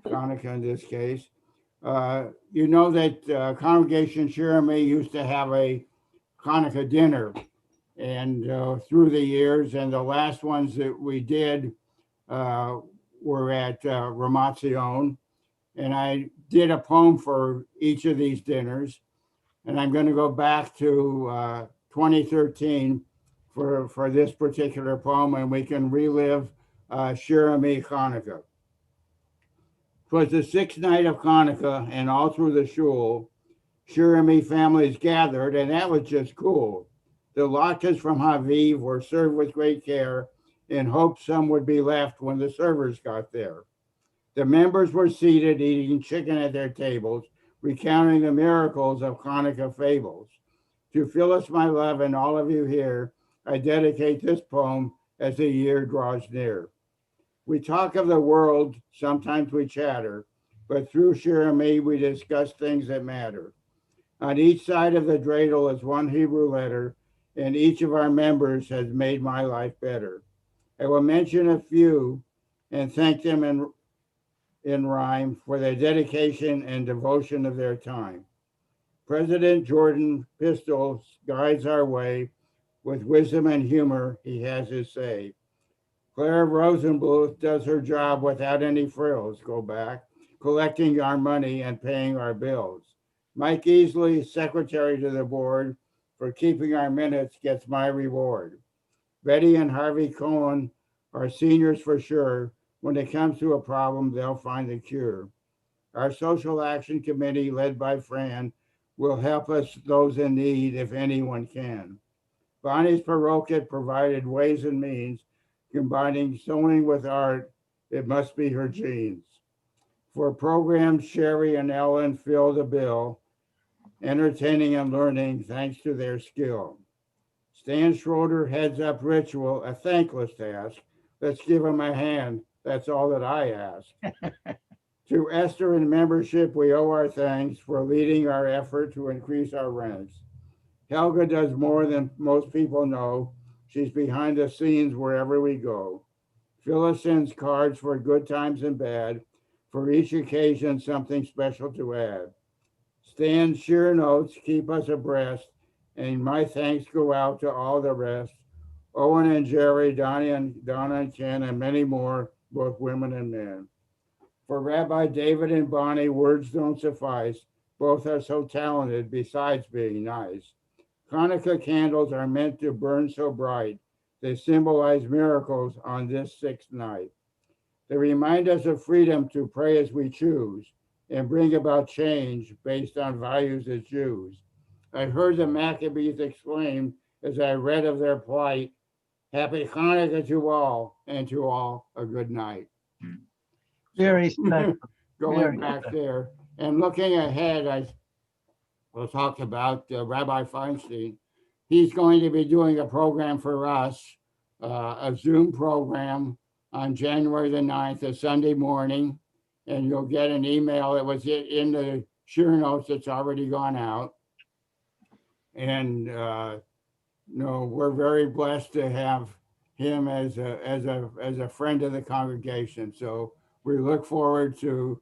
Hanukkah in this case, you know that Congregation Shir used to have a Hanukkah dinner, and through the years, and the last ones that we did were at Ramat Zion, and I did a poem for each of these dinners. And I'm going to go back to 2013 for this particular poem, and we can relive Shir Hanukkah. It was the sixth night of Hanukkah, and all through the shul, Shir families gathered, and that was just cool. The latkes from Haviv were served with great care, in hopes some would be left when the servers got there. The members were seated eating chicken at their tables, recounting the miracles of Hanukkah fables. To Phyllis, my love, and all of you here, I dedicate this poem as the year draws near. We talk of the world, sometimes we chatter, but through Shir we discuss things that matter. On each side of the dreidel is one Hebrew letter, and each of our members has made my life better. I will mention a few and thank them in rhyme for their dedication and devotion of their time. President Jordan Pistol guides our way. With wisdom and humor, he has his say. Claire Rosenbluth does her job without any frills, go back, collecting our money and paying our bills. Mike Easley, secretary to the board, for keeping our minutes, gets my reward. Betty and Harvey Cohen are seniors for sure. When it comes to a problem, they'll find the cure. Our social action committee, led by Fran, will help us those in need if anyone can. Bonnie's Parochiet provided ways and means, combining sewing with art. It must be her genes. For programs, Sherry and Ellen fill the bill, entertaining and learning thanks to their skill. Stan Schroeder heads up ritual, a thankless task. Let's give him a hand. That's all that I ask. To Esther and membership, we owe our thanks for leading our effort to increase our ranks. Helga does more than most people know. She's behind the scenes wherever we go. Phyllis sends cards for good times and bad. For each occasion, something special to add. Stan's Shir notes keep us abreast, and my thanks go out to all the rest. Owen and Jerry, Donna and Ken, and many more, both women and men. For Rabbi David and Bonnie, words don't suffice. Both are so talented besides being nice. Hanukkah candles are meant to burn so bright. They symbolize miracles on this sixth night. They remind us of freedom to pray as we choose and bring about change based on values as Jews. I heard the Maccabees exclaim as I read of their plight, Happy Hanukkah to all, and to all a good night. Very special. Going Very back special. there and looking ahead, I will talk about Rabbi Feinstein. He's going to be doing a program for us, a Zoom program on January the 9th, a Sunday morning. And you'll get an email. It was in the Shir notes that's already gone out. And we're very blessed to have him as a friend of the congregation. So we look forward to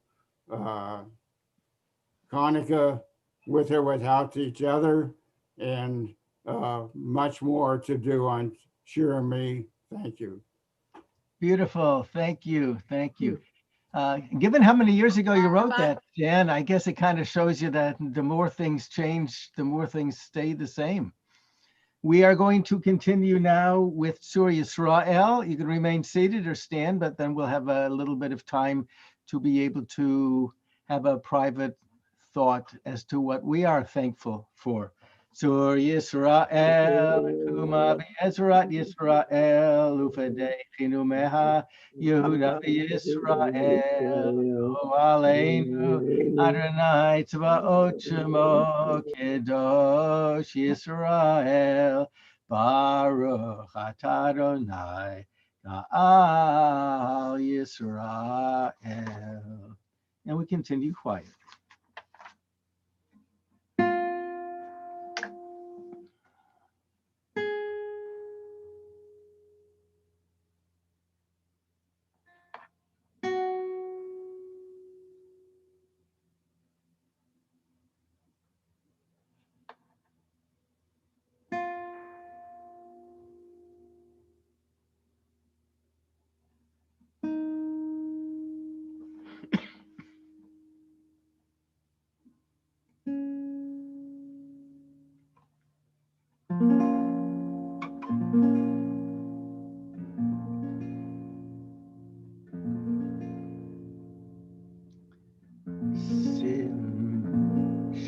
Hanukkah with or without each other, and much more to do on Shir and me. Thank you. Beautiful. Thank you. Thank you. Given how many years ago you wrote that, Jan, I guess it kind of shows you that the more things change, the more things stay the same. We are going to continue now with Surah Yisrael. You can remain seated or stand, but then we'll have a little bit of time to be able to have a private thought as to what we are thankful for. Surah Yisrael, Kuma Ezrat Yisrael, Ufedechinu Meha, Yehuda Yisrael, O Aleinu, Adonai Tzvaot Shemo, Kedosh Yisrael, Baruch Atah Adonai, Ga'al Yisrael. And we continue quiet.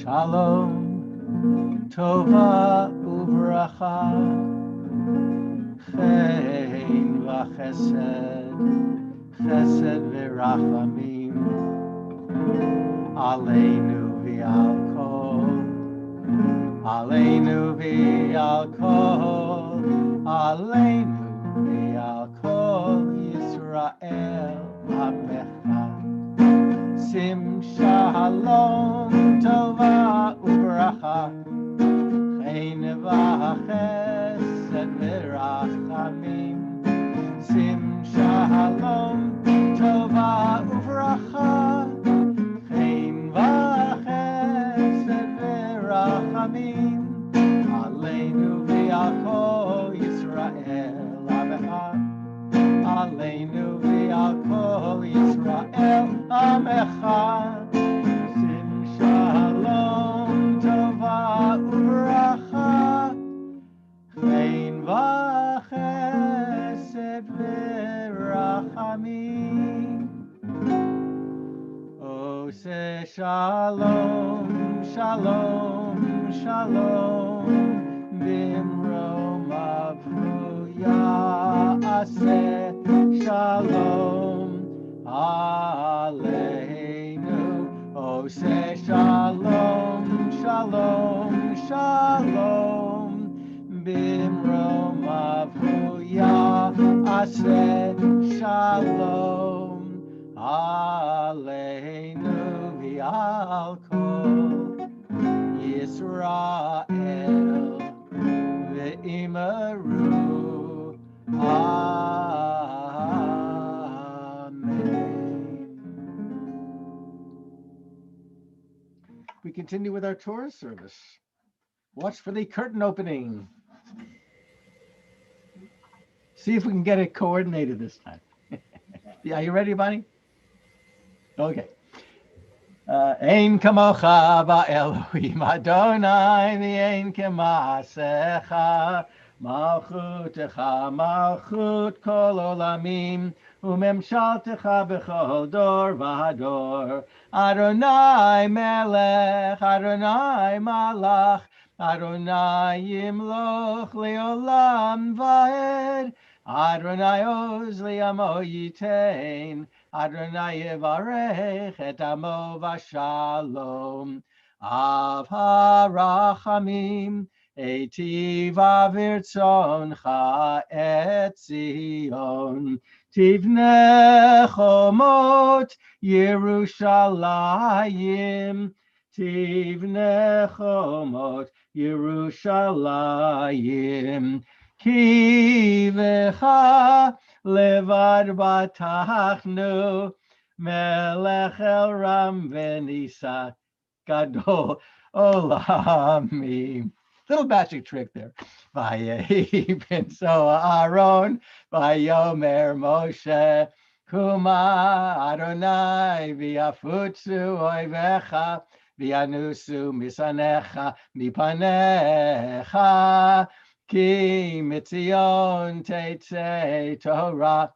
Shalom, Tova Uvracha, Chen v'chesed, Chesed v'rachamim, Aleinu v'al kol, Aleinu v'al kol, Aleinu v'al kol, Yisrael Amecha. Sim shalom tova uvracha, chen v'chesed v'rachamim. Sim shalom tova uvracha, chen v'chesed v'rachamim. Aleinu v'al kol Yisrael Amecha. Aleinu v'al kol Yisrael Amecha. Sim shalom tova uvracha, chen v'chesed v'rachamim. Ose shalom, shalom, shalom, bimromav ya'aseh shalom aleinu. Ose shalom, shalom, shalom, bimromav ya'aseh shalom aleinu v'al kol Yisrael ve'imaru We continue with our Torah service. Watch for the curtain opening. See if we can get it coordinated this time. Yeah, you ready, Bonnie? Okay. Ein kamocha ba'Elohim Adonai v'ein kemasecha malchutecha malchut kol olamim umemshaltecha b'chol dor v'hador Adonai melech Adonai malach Adonai yimloch leolam va'ed Adonai oz li'amo yitain Adonai yevarech et amo v'shalom. Av harachamim etiv avirtzoncha et Zion. Tivne chomot Yerushalayim. Tivne chomot Yerushalayim. Ki v'cha levad batachnu melech el ram v'nisa gadol olamim. Little magic trick there. Vayehi ben so Aaron vayomer Moshe kuma Adonai v'yafutzu oivecha v'yanusu misanecha mipanecha Ki mitzion tetzei Torah,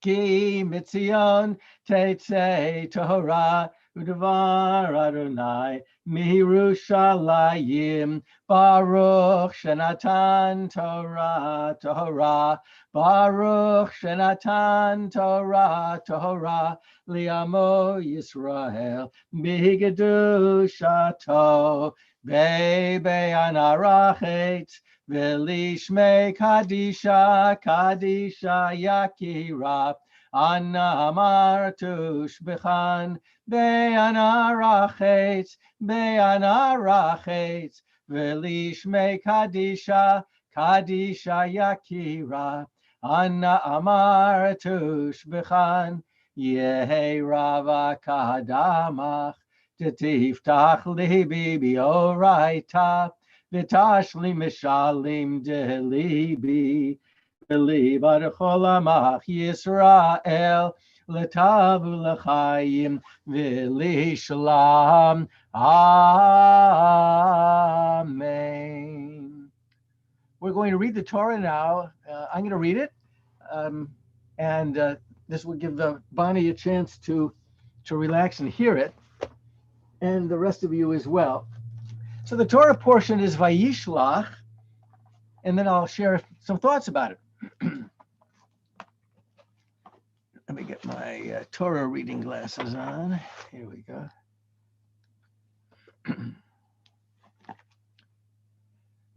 Ki mitzion tetzei Torah, U'devar Adonai miYerushalayim, Baruch shenatan Torah, Torah, Baruch shenatan Torah, Torah, li'amo Yisrael, b'kedushato, be'anarachet, Velishme Kadisha, Kadisha Yakira, Anna Amartush Bechan, Be'anarachet, Be'anarachet, Velishme Kadisha, Kadisha Yakira, Anna Amartush Bechan, Yehe Rava Kadamach, Tetiftach Libi Bioraita, V'tashli mishalim delibi, believe adcholamach Yisrael, letavu l'chaim v'lishlam. Amen. We're going to read the Torah now. I'm going to read it, and this will give Bonnie a chance to relax and hear it, and the rest of you as well. So the Torah portion is Vayishlach, and then I'll share some thoughts about it. Let me get my Torah reading glasses on. Here we go.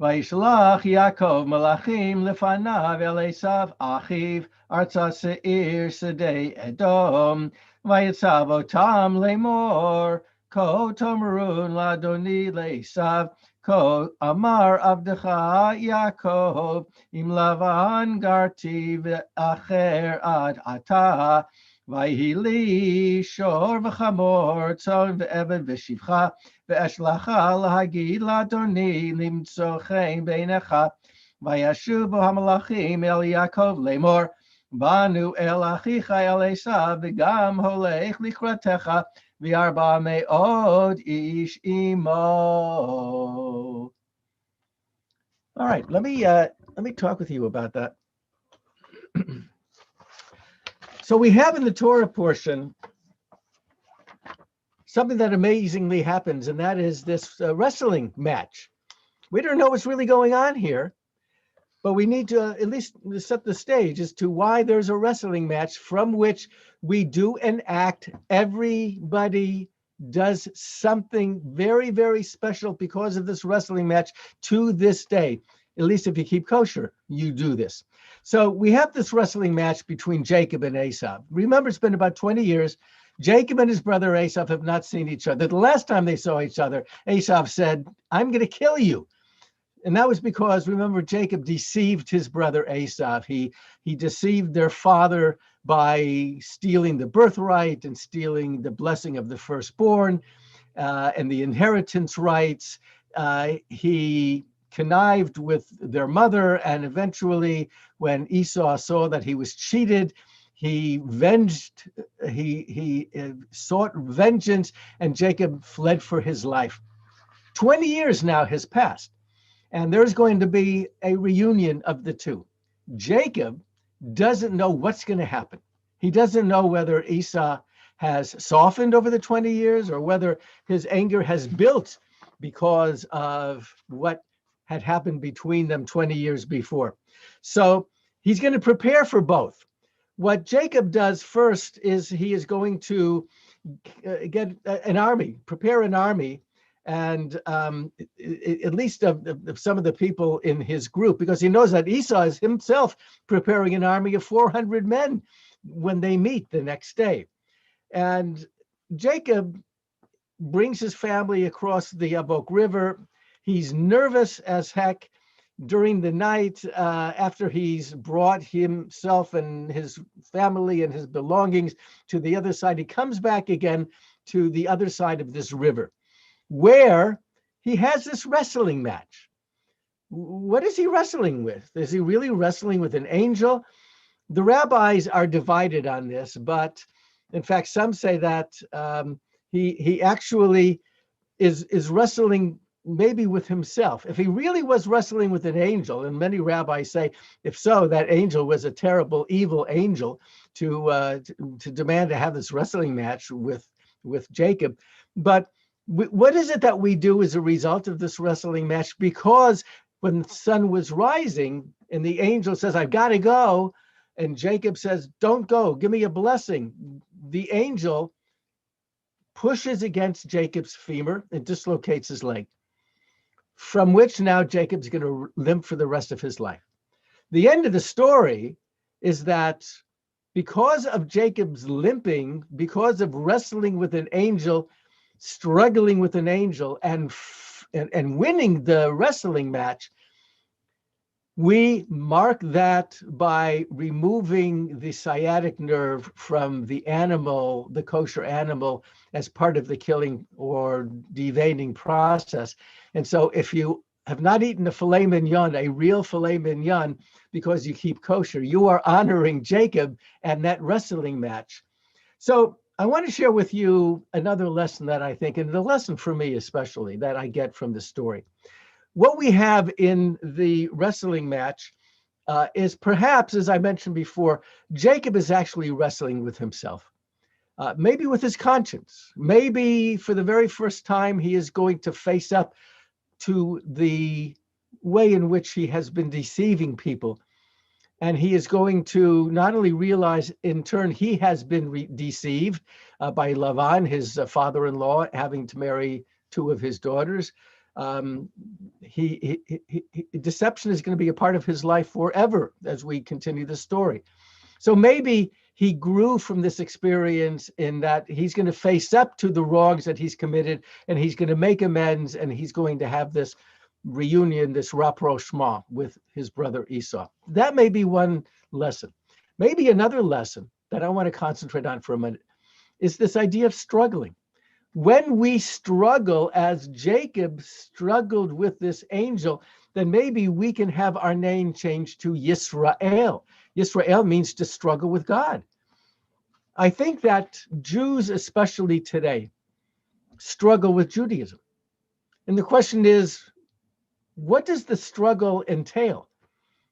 Vayishlach Yaakov Malachim lefanav el Esav Achiv Arza Seir Sedei Edom Vayitzav Otam Lemor Ko Tomrun Ladoni Lesav Ko Amar Avdecha Yaakov Im Lavan Garti Ve'acher Ad Ata Vayhili Shor V'chamor Tzon Ve'eved V'shivcha Ve'eshlacha Lahagid Ladoni Limtzochein Beinecha Vayashuvu Hamalachim El Yaakov Lemor Banu El Achicha El Esav V'gam Holech Lichratecha V'arba me'od ish imo. All right, let me talk with you about that. So we have in the Torah portion something that amazingly happens, and that is this wrestling match. We don't know what's really going on here, but we need to at least set the stage as to why there's a wrestling match from which we do an act. Everybody does something very, very special because of this wrestling match to this day. At least if you keep kosher, you do this. So we have this wrestling match between Jacob and Esau. Remember, it's been about 20 years. Jacob and his brother Esau have not seen each other. The last time they saw each other, Esau said, "I'm going to kill you." And that was because, remember, Jacob deceived his brother Esau. He deceived their father by stealing the birthright and stealing the blessing of the firstborn and the inheritance rights. He connived with their mother, and eventually, when Esau saw that he was cheated, he sought vengeance, and Jacob fled for his life. 20 years now has passed, and there's going to be a reunion of the two. Jacob doesn't know what's going to happen. He doesn't know whether Esau has softened over the 20 years or whether his anger has built because of what had happened between them 20 years before. So he's going to prepare for both. What Jacob does first is he is going to get an army, prepare an army, and at least of some of the people in his group, because he knows that Esau is himself preparing an army of 400 men when they meet the next day. And Jacob brings his family across the Yabok River. He's nervous as heck. During the night, after he's brought himself and his family and his belongings to the other side, he comes back again to the other side of this river, where he has this wrestling match. What is he wrestling with? Is he really wrestling with an angel? The rabbis are divided on this, but in fact, some say that he actually is wrestling maybe with himself. If he really was wrestling with an angel, and many rabbis say, if so, that angel was a terrible, evil angel to demand to have this wrestling match with Jacob. But what is it that we do as a result of this wrestling match? Because when the sun was rising and the angel says, I've got to go, and Jacob says, don't go, give me a blessing, the angel pushes against Jacob's femur and dislocates his leg, from which now Jacob's going to limp for the rest of his life. The end of the story is that because of Jacob's limping, because of wrestling with an angel, struggling with an angel, and winning the wrestling match, we mark that by removing the sciatic nerve from the animal, the kosher animal, as part of the killing or deveining process. And so if you have not eaten a filet mignon, a real filet mignon, because you keep kosher, you are honoring Jacob and that wrestling match. So I want to share with you another lesson that I think, and the lesson for me especially, that I get from the story. What we have in the wrestling match is perhaps, as I mentioned before, Jacob is actually wrestling with himself, maybe with his conscience. Maybe for the very first time, he is going to face up to the way in which he has been deceiving people. And he is going to not only realize in turn he has been deceived by Lavan, his father-in-law, having to marry two of his daughters. Deception is going to be a part of his life forever as we continue the story. So maybe he grew from this experience in that he's going to face up to the wrongs that he's committed, and he's going to make amends, and he's going to have this reunion, this rapprochement with his brother Esau. That may be one lesson. Maybe another lesson that I want to concentrate on for a minute is this idea of struggling. When we struggle, as Jacob struggled with this angel, then maybe we can have our name changed to Yisrael. Yisrael means to struggle with God. I think that Jews, especially today, struggle with Judaism. And the question is, what does the struggle entail?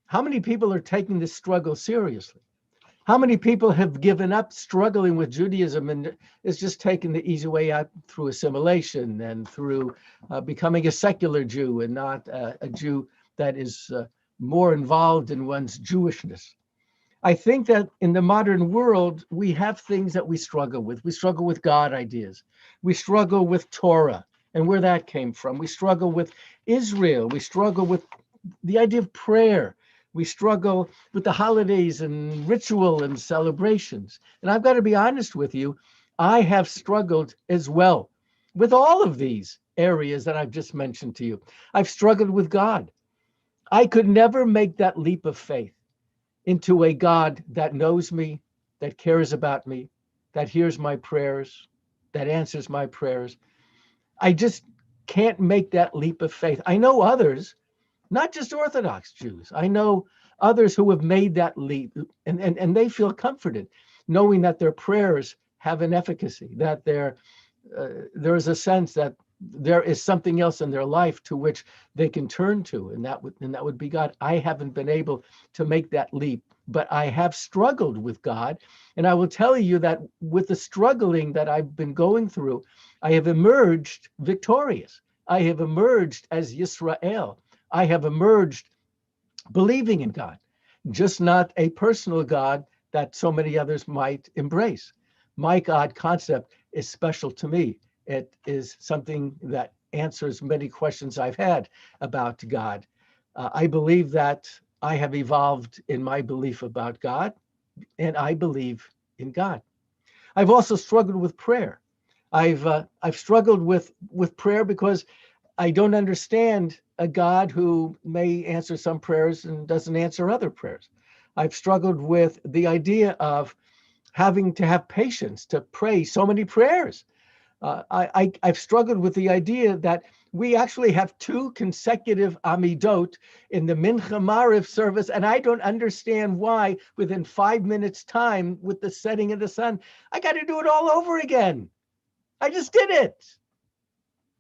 How many people are taking this struggle seriously? How many people have given up struggling with Judaism and is just taking the easy way out through assimilation and through becoming a secular Jew and not a Jew that is more involved in one's Jewishness? I think that in the modern world, we have things that we struggle with. We struggle with God ideas. We struggle with Torah and where that came from. We struggle with Israel. We struggle with the idea of prayer. We struggle with the holidays and ritual and celebrations. And I've got to be honest with you, I have struggled as well with all of these areas that I've just mentioned to you. I've struggled with God. I could never make that leap of faith into a God that knows me, that cares about me, that hears my prayers, that answers my prayers. I just can't make that leap of faith. I know others, not just Orthodox Jews. I know others who have made that leap, and they feel comforted knowing that their prayers have an efficacy, that there is a sense that there is something else in their life to which they can turn to, and that would be God. I haven't been able to make that leap, but I have struggled with God, and I will tell you that with the struggling that I've been going through, I have emerged victorious. I have emerged as Yisrael. I have emerged believing in God, just not a personal God that so many others might embrace. My God concept is special to me. It is something that answers many questions I've had about God. I believe that I have evolved in my belief about God, and I believe in God. I've also struggled with prayer. I've struggled with prayer because I don't understand a God who may answer some prayers and doesn't answer other prayers. I've struggled with the idea of having to have patience to pray so many prayers. I've struggled with the idea that we actually have 2 consecutive Amidot in the Mincha Mariv service, and I don't understand why within 5 minutes time with the setting of the sun, I got to do it all over again. I just did it,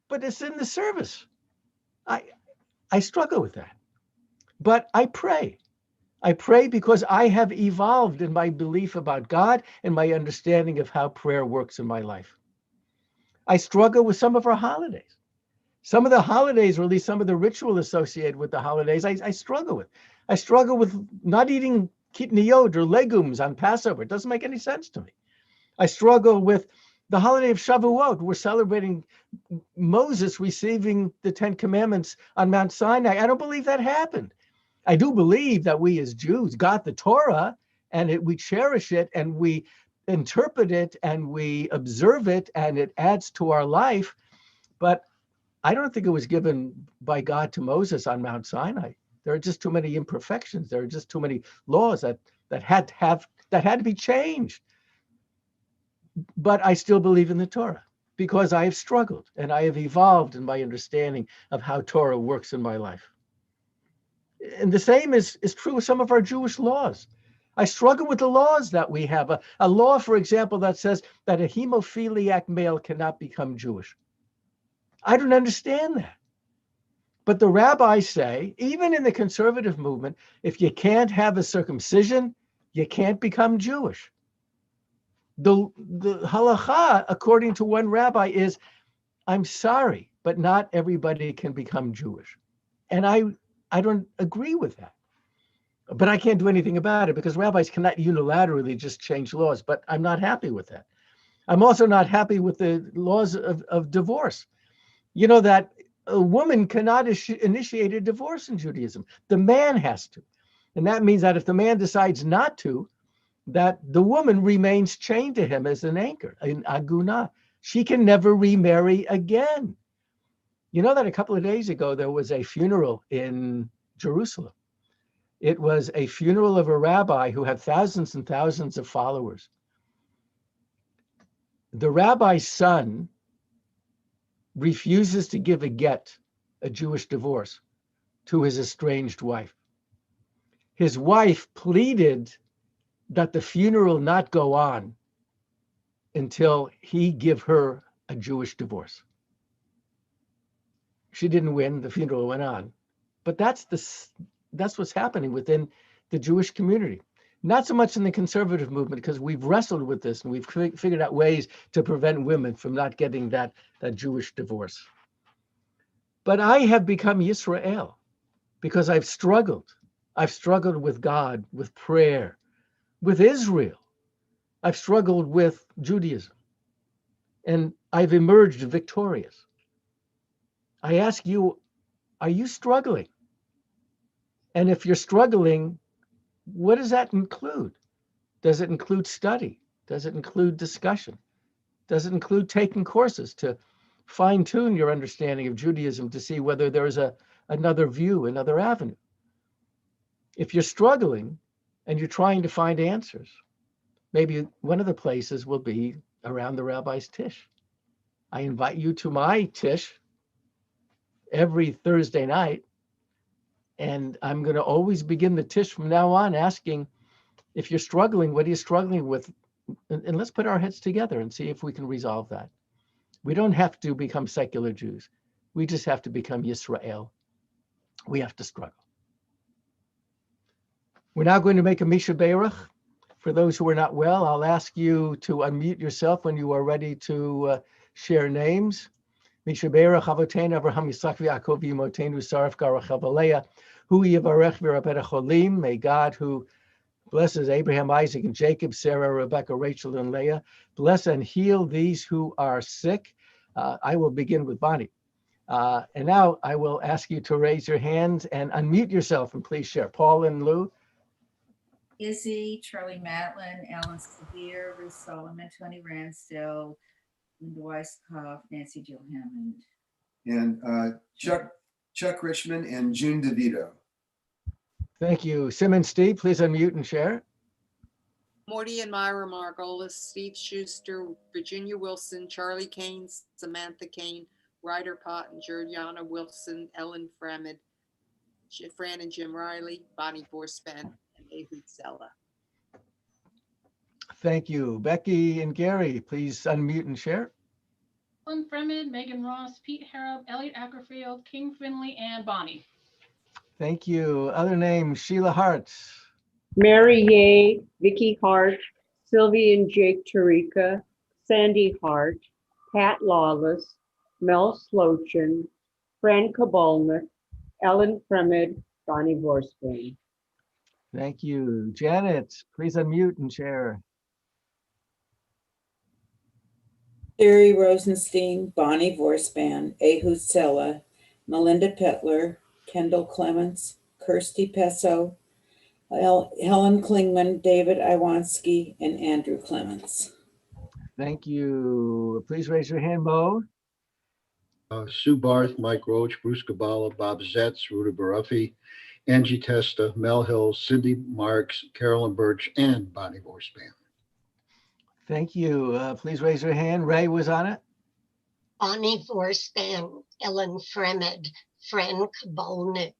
but it's in the service. I struggle with that, but I pray. I pray because I have evolved in my belief about God and my understanding of how prayer works in my life. I struggle with some of our holidays. Some of the holidays, or at least some of the ritual associated with the holidays, I struggle with. I struggle with not eating kitniyot or legumes on Passover. It doesn't make any sense to me. I struggle with the holiday of Shavuot. We're celebrating Moses receiving the 10 Commandments on Mount Sinai. I don't believe that happened. I do believe that we as Jews got the Torah, and we cherish it, and we interpret it, and we observe it, and it adds to our life. But I don't think it was given by God to Moses on Mount Sinai. There are just too many imperfections. There are just too many laws that had to be changed. But I still believe in the Torah because I have struggled and I have evolved in my understanding of how Torah works in my life. And the same is true with some of our Jewish laws. I struggle with the laws that we have. A law, for example, that says that a hemophiliac male cannot become Jewish. I don't understand that. But the rabbis say, even in the conservative movement, if you can't have a circumcision, you can't become Jewish. The halacha, according to one rabbi, is, I'm sorry, but not everybody can become Jewish. And I don't agree with that. But I can't do anything about it because rabbis cannot unilaterally just change laws. But I'm not happy with that. I'm also not happy with the laws of divorce. You know that a woman cannot initiate a divorce in Judaism. The man has to. And that means that if the man decides not to, that the woman remains chained to him as an anchor, an aguna. She can never remarry again. You know that a couple of days ago, there was a funeral in Jerusalem. It was a funeral of a rabbi who had thousands and thousands of followers. The rabbi's son refuses to give a get, a Jewish divorce, to his estranged wife. His wife pleaded that the funeral not go on until he give her a Jewish divorce. She didn't win, the funeral went on. But that's what's happening within the Jewish community. Not so much in the conservative movement, because we've wrestled with this and we've figured out ways to prevent women from not getting that Jewish divorce. But I have become Yisrael because I've struggled. I've struggled with God, with prayer, with Israel. I've struggled with Judaism. And I've emerged victorious. I ask you, are you struggling? And if you're struggling, what does that include? Does it include study? Does it include discussion? Does it include taking courses to fine-tune your understanding of Judaism to see whether there's another view, another avenue? If you're struggling and you're trying to find answers, maybe one of the places will be around the rabbi's tish. I invite you to my tish every Thursday night, and I'm going to always begin the tish from now on asking, if you're struggling, what are you struggling with? And let's put our heads together and see if we can resolve that. We don't have to become secular Jews. We just have to become Yisrael. We have to struggle. We're now going to make a Misha Beirach. For those who are not well, I'll ask you to unmute yourself when you are ready to share names. Misha Beirach Avoteinu Avraham Yitzchak V'Yaakov Yimotenu Saraf Garach Leah Hu Yivarech V'Rabbeinu Cholim. May God, who blesses Abraham, Isaac, and Jacob, Sarah, Rebecca, Rachel, and Leah, bless and heal these who are sick. I will begin with Bonnie. And now I will ask you to raise your hands and unmute yourself and please share. Paul and Lou. Izzy, Charlie Matlin, Alan Severe, Ruth Solomon, Tony Ransdell, Linda Weisskopf, Nancy Jill Hammond. And Chuck Richmond and June DeVito. Thank you. Sim and Steve, please unmute and share. Morty and Myra Margolis, Steve Schuster, Virginia Wilson, Charlie Kane, Samantha Kane, Ryder Pottinger, Jana Wilson, Ellen Fremid, Fran and Jim Riley, Bonnie Borspan, and Ehud Sella. Thank you. Becky and Gary, please unmute and share. Ellen Fremid, Megan Ross, Pete Harrop, Elliot Ackerfield, King Finley, and Bonnie. Thank you. Other names, Sheila Hart. Mary Ye, Vicky Hart, Sylvie and Jake Tarika, Sandy Hart, Pat Lawless, Mel Slochin, Fran Kabolnik, Ellen Fremid, Bonnie Vorspan. Thank you. Janet, please unmute and share. Sherry Rosenstein, Bonnie Vorspan, Ehud Sella, Melinda Petler, Kendall Clements, Kirsty Pesso, Helen Klingman, David Iwansky, and Andrew Clements. Thank you. Please raise your hand, Mo. Sue Barth, Mike Roach, Bruce Kabbalah, Bob Zetz, Rudy Baruffi, Angie Testa, Mel Hill, Cindy Marks, Carolyn Birch, and Bonnie Vorspan. Thank you. Please raise your hand. Ray was on it. Bonnie Vorspan, Ellen Fremid, Fran Kabolnik,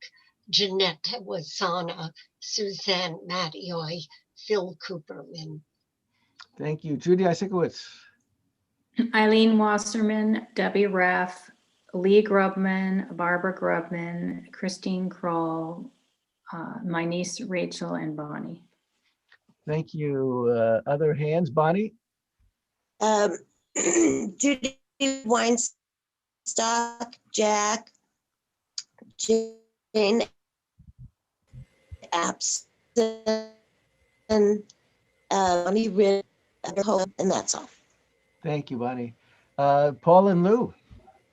Jeanette Wasana, Suzanne Matioy, Phil Cooperman. Thank you. Judy Isikowitz. Eileen Wasserman, Debbie Reff, Lee Grubman, Barbara Grubman, Christine Kroll, my niece Rachel, and Bonnie. Thank you. Other hands, Bonnie? Judy Weinstock, Jack, Jane Abson, Bonnie Rid, and that's all. Thank you, Bonnie. Paul and Lou,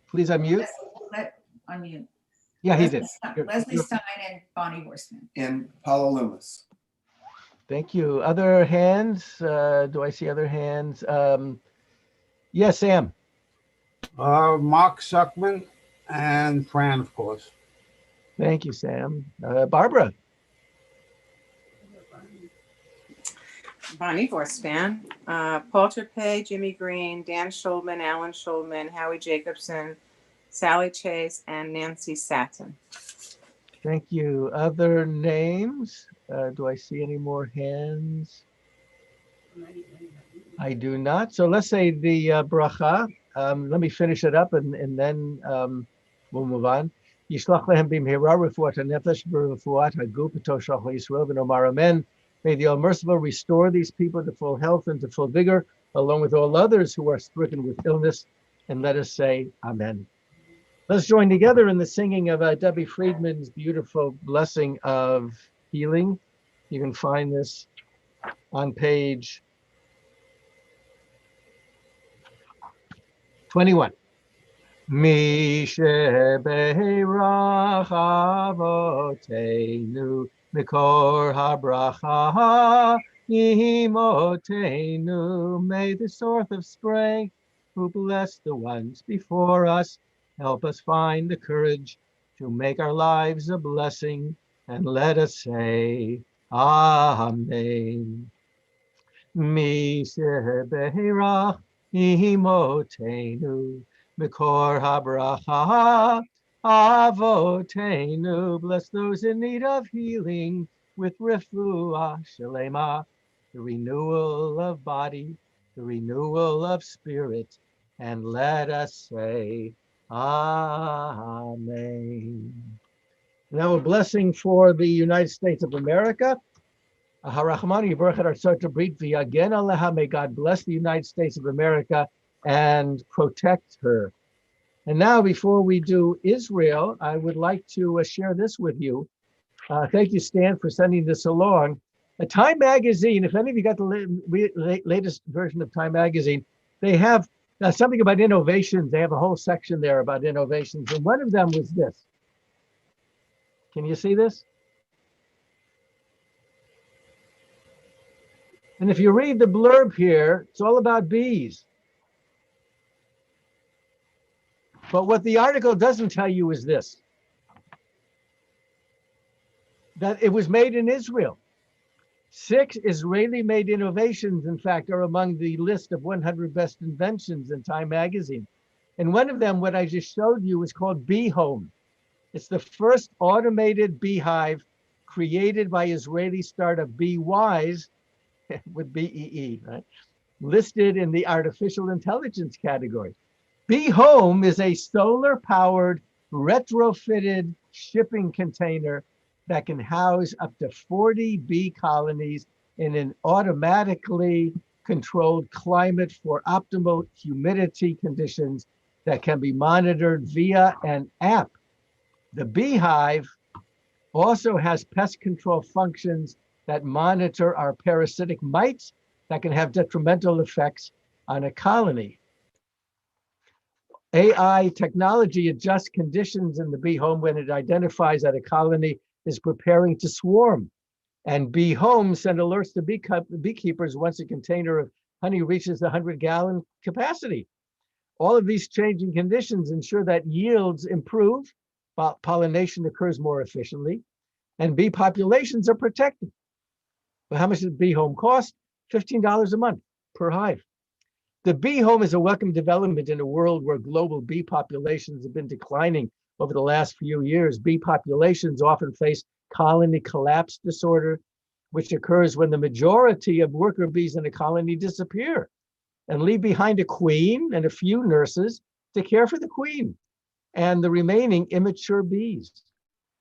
please unmute. Unmute. Yeah, he Leslie did. Leslie Stein and Bonnie Horseman. And Paula Loomis. Thank you. Other hands? Do I see other hands? Yes, Sam. Mark Suckman and Fran, of course. Thank you, Sam. Barbara. Bonnie Vorspan, Paul Trepay, Jimmy Green, Dan Schulman, Alan Schulman, Howie Jacobson, Sally Chase, and Nancy Satin. Thank you. Other names? Do I see any more hands? I do not. So let's say the bracha. Let me finish it up and then we'll move on. Yishlach lehem b'mehira refuat hanefesh v'refuat haguf b'toshach Yisrael v'nomar amen. May the All-Merciful restore these people to full health and to full vigor, along with all others who are stricken with illness. And let us say amen. Let's join together in the singing of Debbie Friedman's beautiful blessing of healing. You can find this on page 21. Mi shebeirach avotenu mikor habracha imotenu. May the source of strength who bless the ones before us help us find the courage to make our lives a blessing and let us say, Amen. Mi shebeirach imotenu, mikor habracha avotenu. Bless those in need of healing with refuah shalema, the renewal of body, the renewal of spirit, and let us say, Amen. Now a blessing for the United States of America. Harachmanu Yivarech et Artzot Brit v'Yagen Aleha. May God bless the United States of America and protect her. And now, before we do Israel, I would like to share this with you. Thank you, Stan, for sending this along. Time Magazine, if any of you got the latest version of Time Magazine, they have something about innovations. They have a whole section there about innovations. And one of them was this. Can you see this? And if you read the blurb here, it's all about bees. But what the article doesn't tell you is this, that it was made in Israel. 6 Israeli-made innovations, in fact, are among the list of 100 best inventions in Time Magazine. And one of them, what I just showed you, is called Bee Home. It's the first automated beehive created by Israeli startup BeeWise, with BEE, right? Listed in the artificial intelligence category. Bee Home is a solar-powered, retrofitted shipping container that can house up to 40 bee colonies in an automatically controlled climate for optimal humidity conditions that can be monitored via an app. The beehive also has pest control functions that monitor our parasitic mites that can have detrimental effects on a colony. AI technology adjusts conditions in the bee home when it identifies that a colony is preparing to swarm. And Bee Home send alerts to beekeepers once a container of honey reaches the 100-gallon capacity. All of these changing conditions ensure that yields improve, pollination occurs more efficiently, and bee populations are protected. But how much does Bee Home cost? $15 a month per hive. The bee home is a welcome development in a world where global bee populations have been declining over the last few years. Bee populations often face colony collapse disorder, which occurs when the majority of worker bees in a colony disappear and leave behind a queen and a few nurses to care for the queen and the remaining immature bees.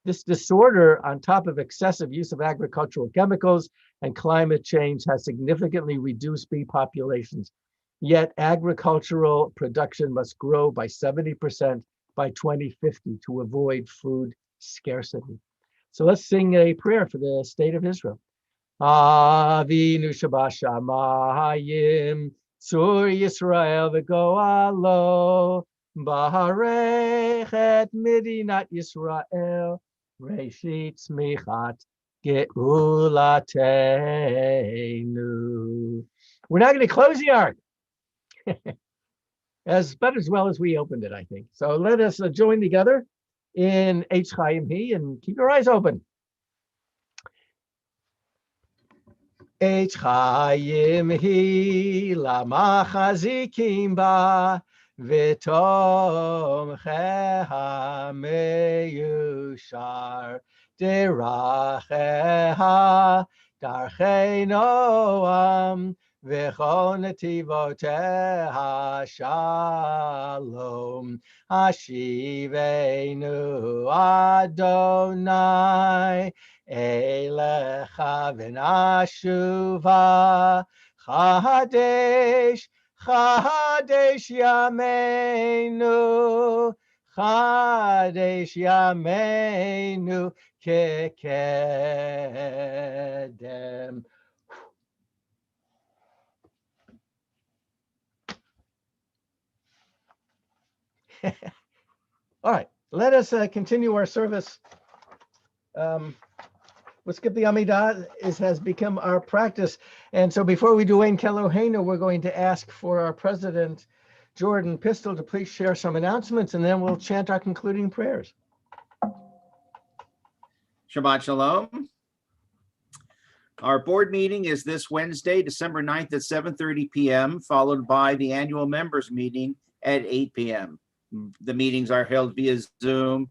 This disorder, on top of excessive use of agricultural chemicals and climate change, has significantly reduced bee populations. Yet agricultural production must grow by 70% by 2050 to avoid food scarcity. So let's sing a prayer for the state of Israel. Avinu Shabashamayim, Tzur Yisrael v'goalo, Baharech et Midinat Yisrael, Reshit Smichat Geulatenu. We're not going to close the ark. As well as we opened it, I think. So let us join together in H Chaim He and keep your eyes open. H Chaim He lama chazikim ba v'tom cheha meyushar deracheha darchei noam v'chol netivoteha shalom hashivenu Adonai Elecha v'nashuva Chadesh Chadesh Yameinu Chadesh Yameinu Kekedem. All right, let us continue our service. We'll skip the Amidah. It has become our practice. And so before we do Ein Keloheinu, we're going to ask for our president, Jordan Pistol, to please share some announcements, and then we'll chant our concluding prayers. Shabbat Shalom. Our board meeting is this Wednesday, December 9th at 7:30 p.m., followed by the annual members meeting at 8 p.m. The meetings are held via Zoom,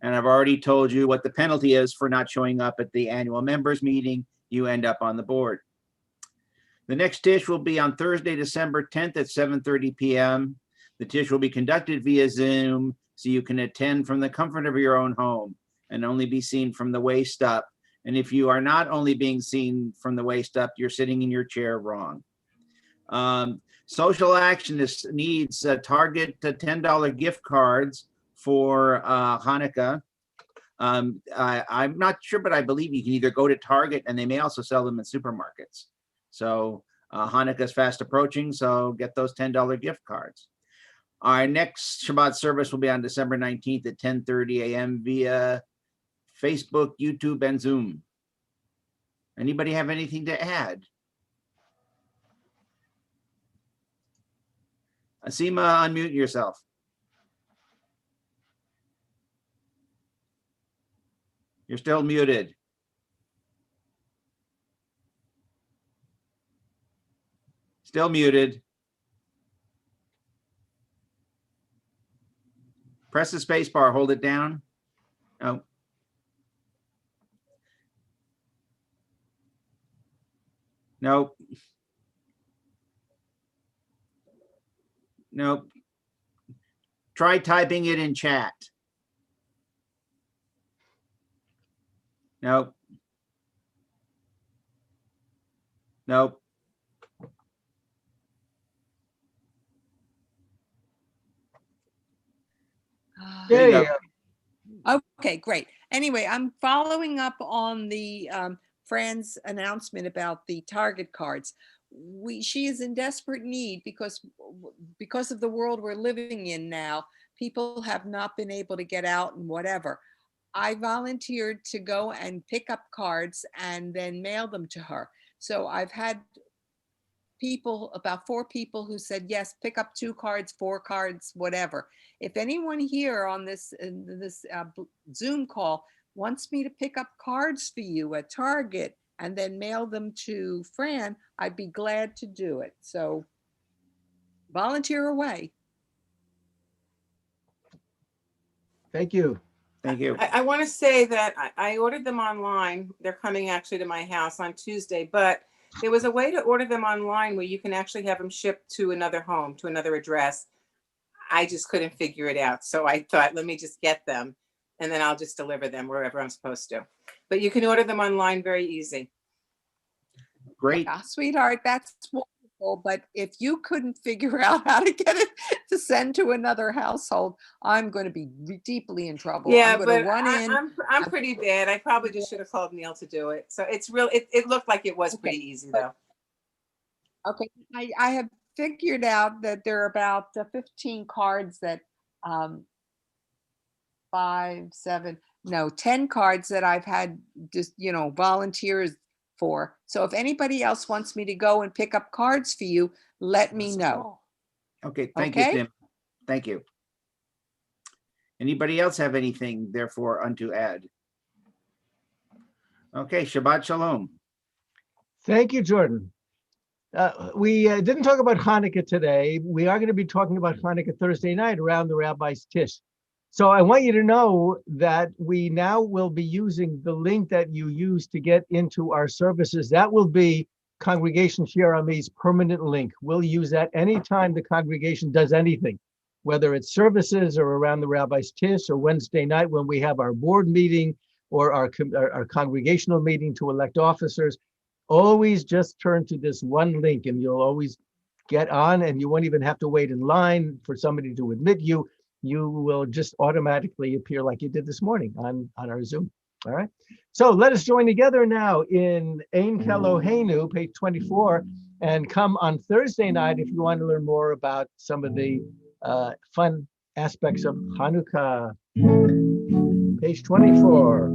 and I've already told you what the penalty is for not showing up at the annual members meeting. You end up on the board. The next Tish will be on Thursday, December 10th at 7:30 p.m. The Tish will be conducted via Zoom, so you can attend from the comfort of your own home and only be seen from the waist up. And if you are not only being seen from the waist up, you're sitting in your chair wrong. Social Action needs Target $10 gift cards for Hanukkah. I'm not sure, but I believe you can either go to Target, and they may also sell them in supermarkets. So Hanukkah is fast approaching, so get those $10 gift cards. Our next Shabbat service will be on December 19th at 10:30 a.m. via Facebook, YouTube, and Zoom. Anybody have anything to add? Asima, unmute yourself. You're still muted. Still muted. Press the space bar, hold it down. No. Nope. Nope. Try typing it in chat. Nope. Nope. There you go. Okay, great. Anyway, I'm following up on the Fran's announcement about the Target cards. She is in desperate need because of the world we're living in now. People have not been able to get out and whatever. I volunteered to go and pick up cards and then mail them to her. So I've had people, about 4 people who said, yes, pick up 2 cards, 4 cards, whatever. If anyone here on this Zoom call wants me to pick up cards for you at Target and then mail them to Fran, I'd be glad to do it. So volunteer away. Thank you. Thank you. I want to say that I ordered them online. They're coming actually to my house on Tuesday, but there was a way to order them online where you can actually have them shipped to another home, to another address. I just couldn't figure it out. So I thought, let me just get them and then I'll just deliver them wherever I'm supposed to. But you can order them online very easy. Great. Yeah, sweetheart, that's wonderful. But if you couldn't figure out how to get it to send to another household, I'm going to be deeply in trouble. Yeah, I'm going to but run in. I'm pretty bad. I probably just should have called Neil to do it. So it's real. It looked like it was pretty easy though. Okay, I have figured out that there are about 15 cards that 10 cards that I've had just, volunteers for. So if anybody else wants me to go and pick up cards for you, let me know. Okay, thank you, Tim. Thank you. Anybody else have anything therefore unto add? Okay, Shabbat Shalom. Thank you, Jordan. We didn't talk about Hanukkah today. We are going to be talking about Hanukkah Thursday night around the Rabbi's Tish. So I want you to know that we now will be using the link that you used to get into our services. That will be Congregation Shir Ami's permanent link. We'll use that anytime the congregation does anything, whether it's services or around the Rabbi's Tish or Wednesday night when we have our board meeting or our congregational meeting to elect officers. Always just turn to this one link and you'll always get on, and you won't even have to wait in line for somebody to admit you. You will just automatically appear like you did this morning on our Zoom. All right. So let us join together now in Ein Keloheinu, page 24, and come on Thursday night if you want to learn more about some of the fun aspects of Hanukkah. Page 24.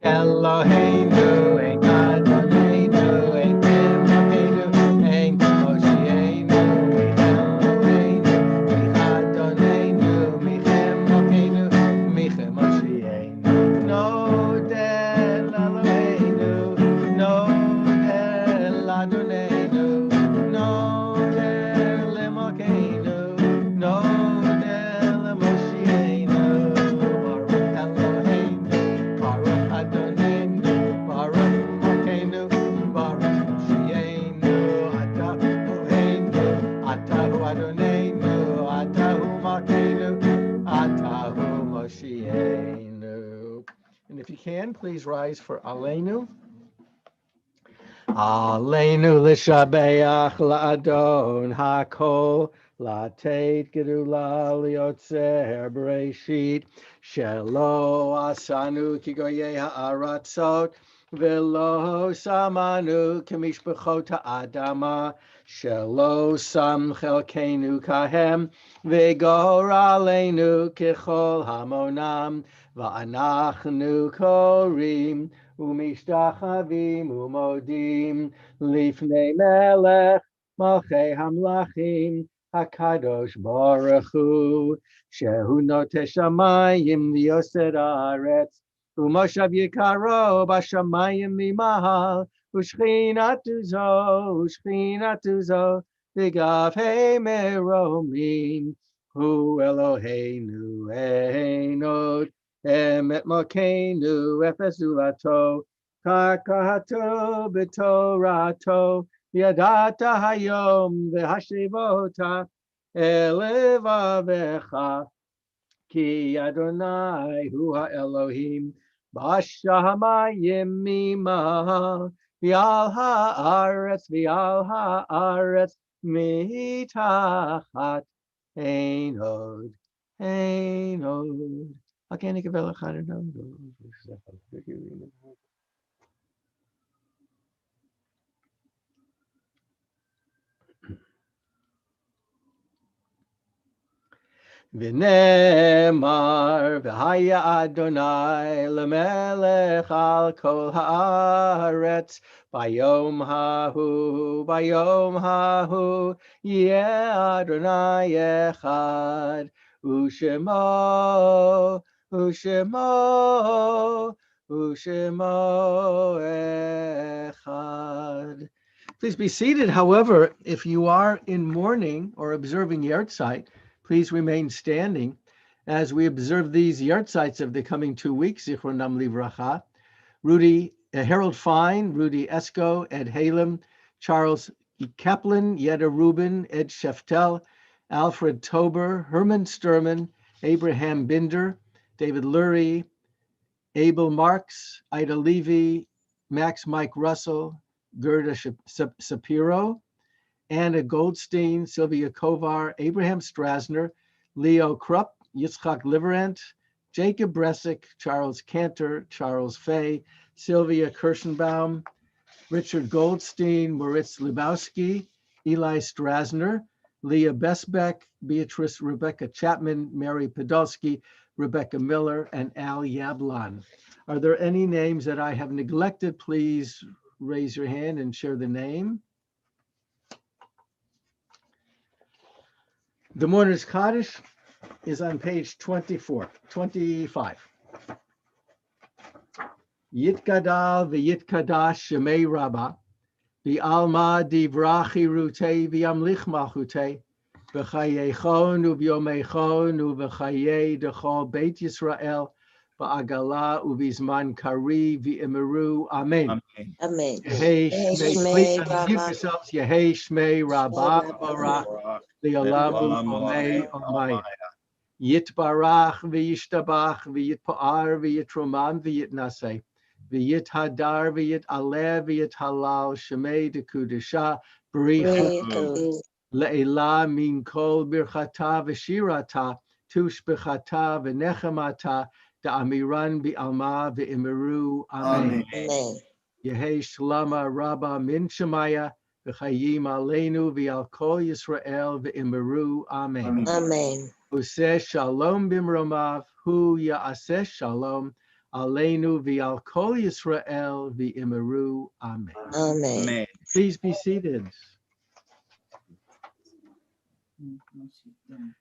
Eloheinu, Ein Adonenu, Ein Eloheinu, Ein Moshienu, Michem Eloheinu, Mich Adonenu, Michem Eloheinu, Michem Moshienu. No. Adonenu, Noder Lemokenu, Noder Lemoshienu, Baruch Eloheinu, Baruch Adonenu, Baruch Mokenu, Baruch Moshienu, Atahu Einu, Atahu Adonenu, Atahu Mokenu, Atahu Moshienu. And if you can, please rise for Aleinu. Aleinu l'shabeach la'adon hakol la'teit gedula liotzer b'reishit shelo asanu ki goyei ha'aratzot velo samanu k'mishpachot ha'adama shelo sam chelkeinu kahem v'gor aleinu kechol hamonam va'anachnu korim ומשתחווים ומודים לפני מלך מלכי המלכים הקדוש ברוך הוא שהוא נוטה שמיים ויוסד הארץ ומושב יקרו בשמיים ממעל ושכינתו זו בגבי מרומים הוא אלוהינו אין עוד Emet Malkeinu, Efes Zulato, Karkato, Betorato, Yadata Hayom, Vehashivota, Elevavecha, Ki Adonai, Hu Elohim, Bashamayim Mima, Vial Haaretz, Mitachat, Einod, Einod. Again, ik wil gaan doen. V'nemar v'haya Adonai lemelech al kol haaretz bayom hahu yeh Adonai echad u'shemo echad. Please be seated. However, if you are in mourning or observing Yahrzeit, please remain standing as we observe these Yahrzeits of the coming 2 weeks. Zichronam livracha. Harold Fine, Rudy Esco, Ed Halem, Charles Kaplan, Yetta Rubin, Ed Sheftel, Alfred Tober, Herman Sturman, Abraham Binder, David Lurie, Abel Marks, Ida Levy, Max Mike Russell, Gerda Shapiro, Anna Goldstein, Sylvia Kovar, Abraham Strasner, Leo Krupp, Yitzchak Liverant, Jacob Bresick, Charles Cantor, Charles Fay, Sylvia Kirschenbaum, Richard Goldstein, Moritz Lebowski, Eli Strasner, Leah Besbeck, Beatrice Rebecca Chapman, Mary Podolsky, Rebecca Miller, and Al Yablon. Are there any names that I have neglected? Please raise your hand and share the name. The Mourner's Kaddish is on page 25. Yitgadal v'yitkadash shemei Rabbah, v'alma divrachi rute v'yamlich malchute, v'chayechon u'vyomechon u'v'chayei dechol Beit Yisrael, v'agala u'vizman kari v'imiru. Amen. Amen. Yehei Shmei, please unmute yourselves. Yehei Shmei Rabbah Barach, Le'olam U'Omei Omai. Yitbarach v'yishtabach v'yitpa'ar v'yitromam v'yitnaseh v'yithadar v'yitaleh v'yithalal shemei dekudesha b'richu le'elah min kol birchata v'shirata tushbechata v'nechemata da'amiran b'alma v'imiru. Amen. Yehei shlama rabba min shemaya v'chayim aleinu v'al kol Yisrael v'imiru. Amen. Amen. Useh shalom bimromav, hu ya'aseh shalom, aleinu v'al kol Yisrael v'imiru. Amen. Amen. Please be seated.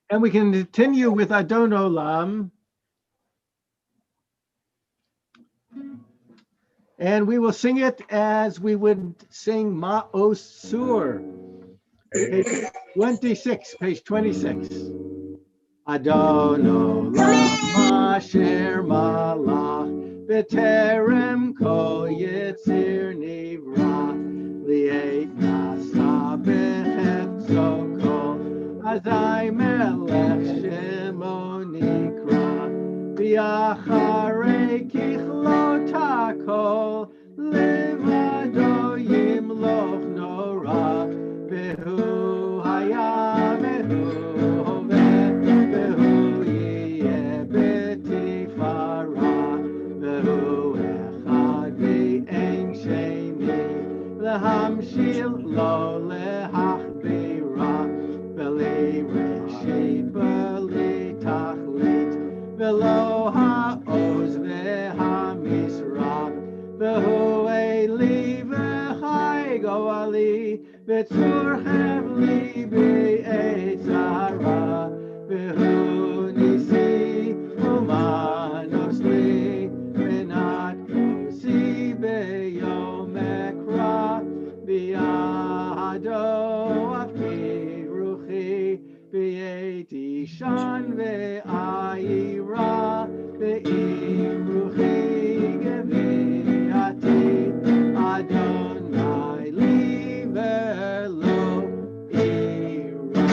And we can continue with Adon Olam. And we will sing it as we would sing Ma'os Sur. Page 26, page 26. Adono lama sher malach b'terem kol yitzir nivra li'et nasa b'chefzo kol azai melech shemo nikra v'yacharei kichlot hakol levado yimloch nora v'hu haya v'hu להמשיל לו להחבירה בלי ראשית בלי תכלית ולא העוז והמשרה והוא אלי וחי גואלי וצור חבלי בעת צרה והוא ניסי ומנוס לי ונת כוסי ביום אקרא בידו אבקי רוחי בעת אישן ואיירה ואם רוחי גביעתי אדוני לי ולא אירה.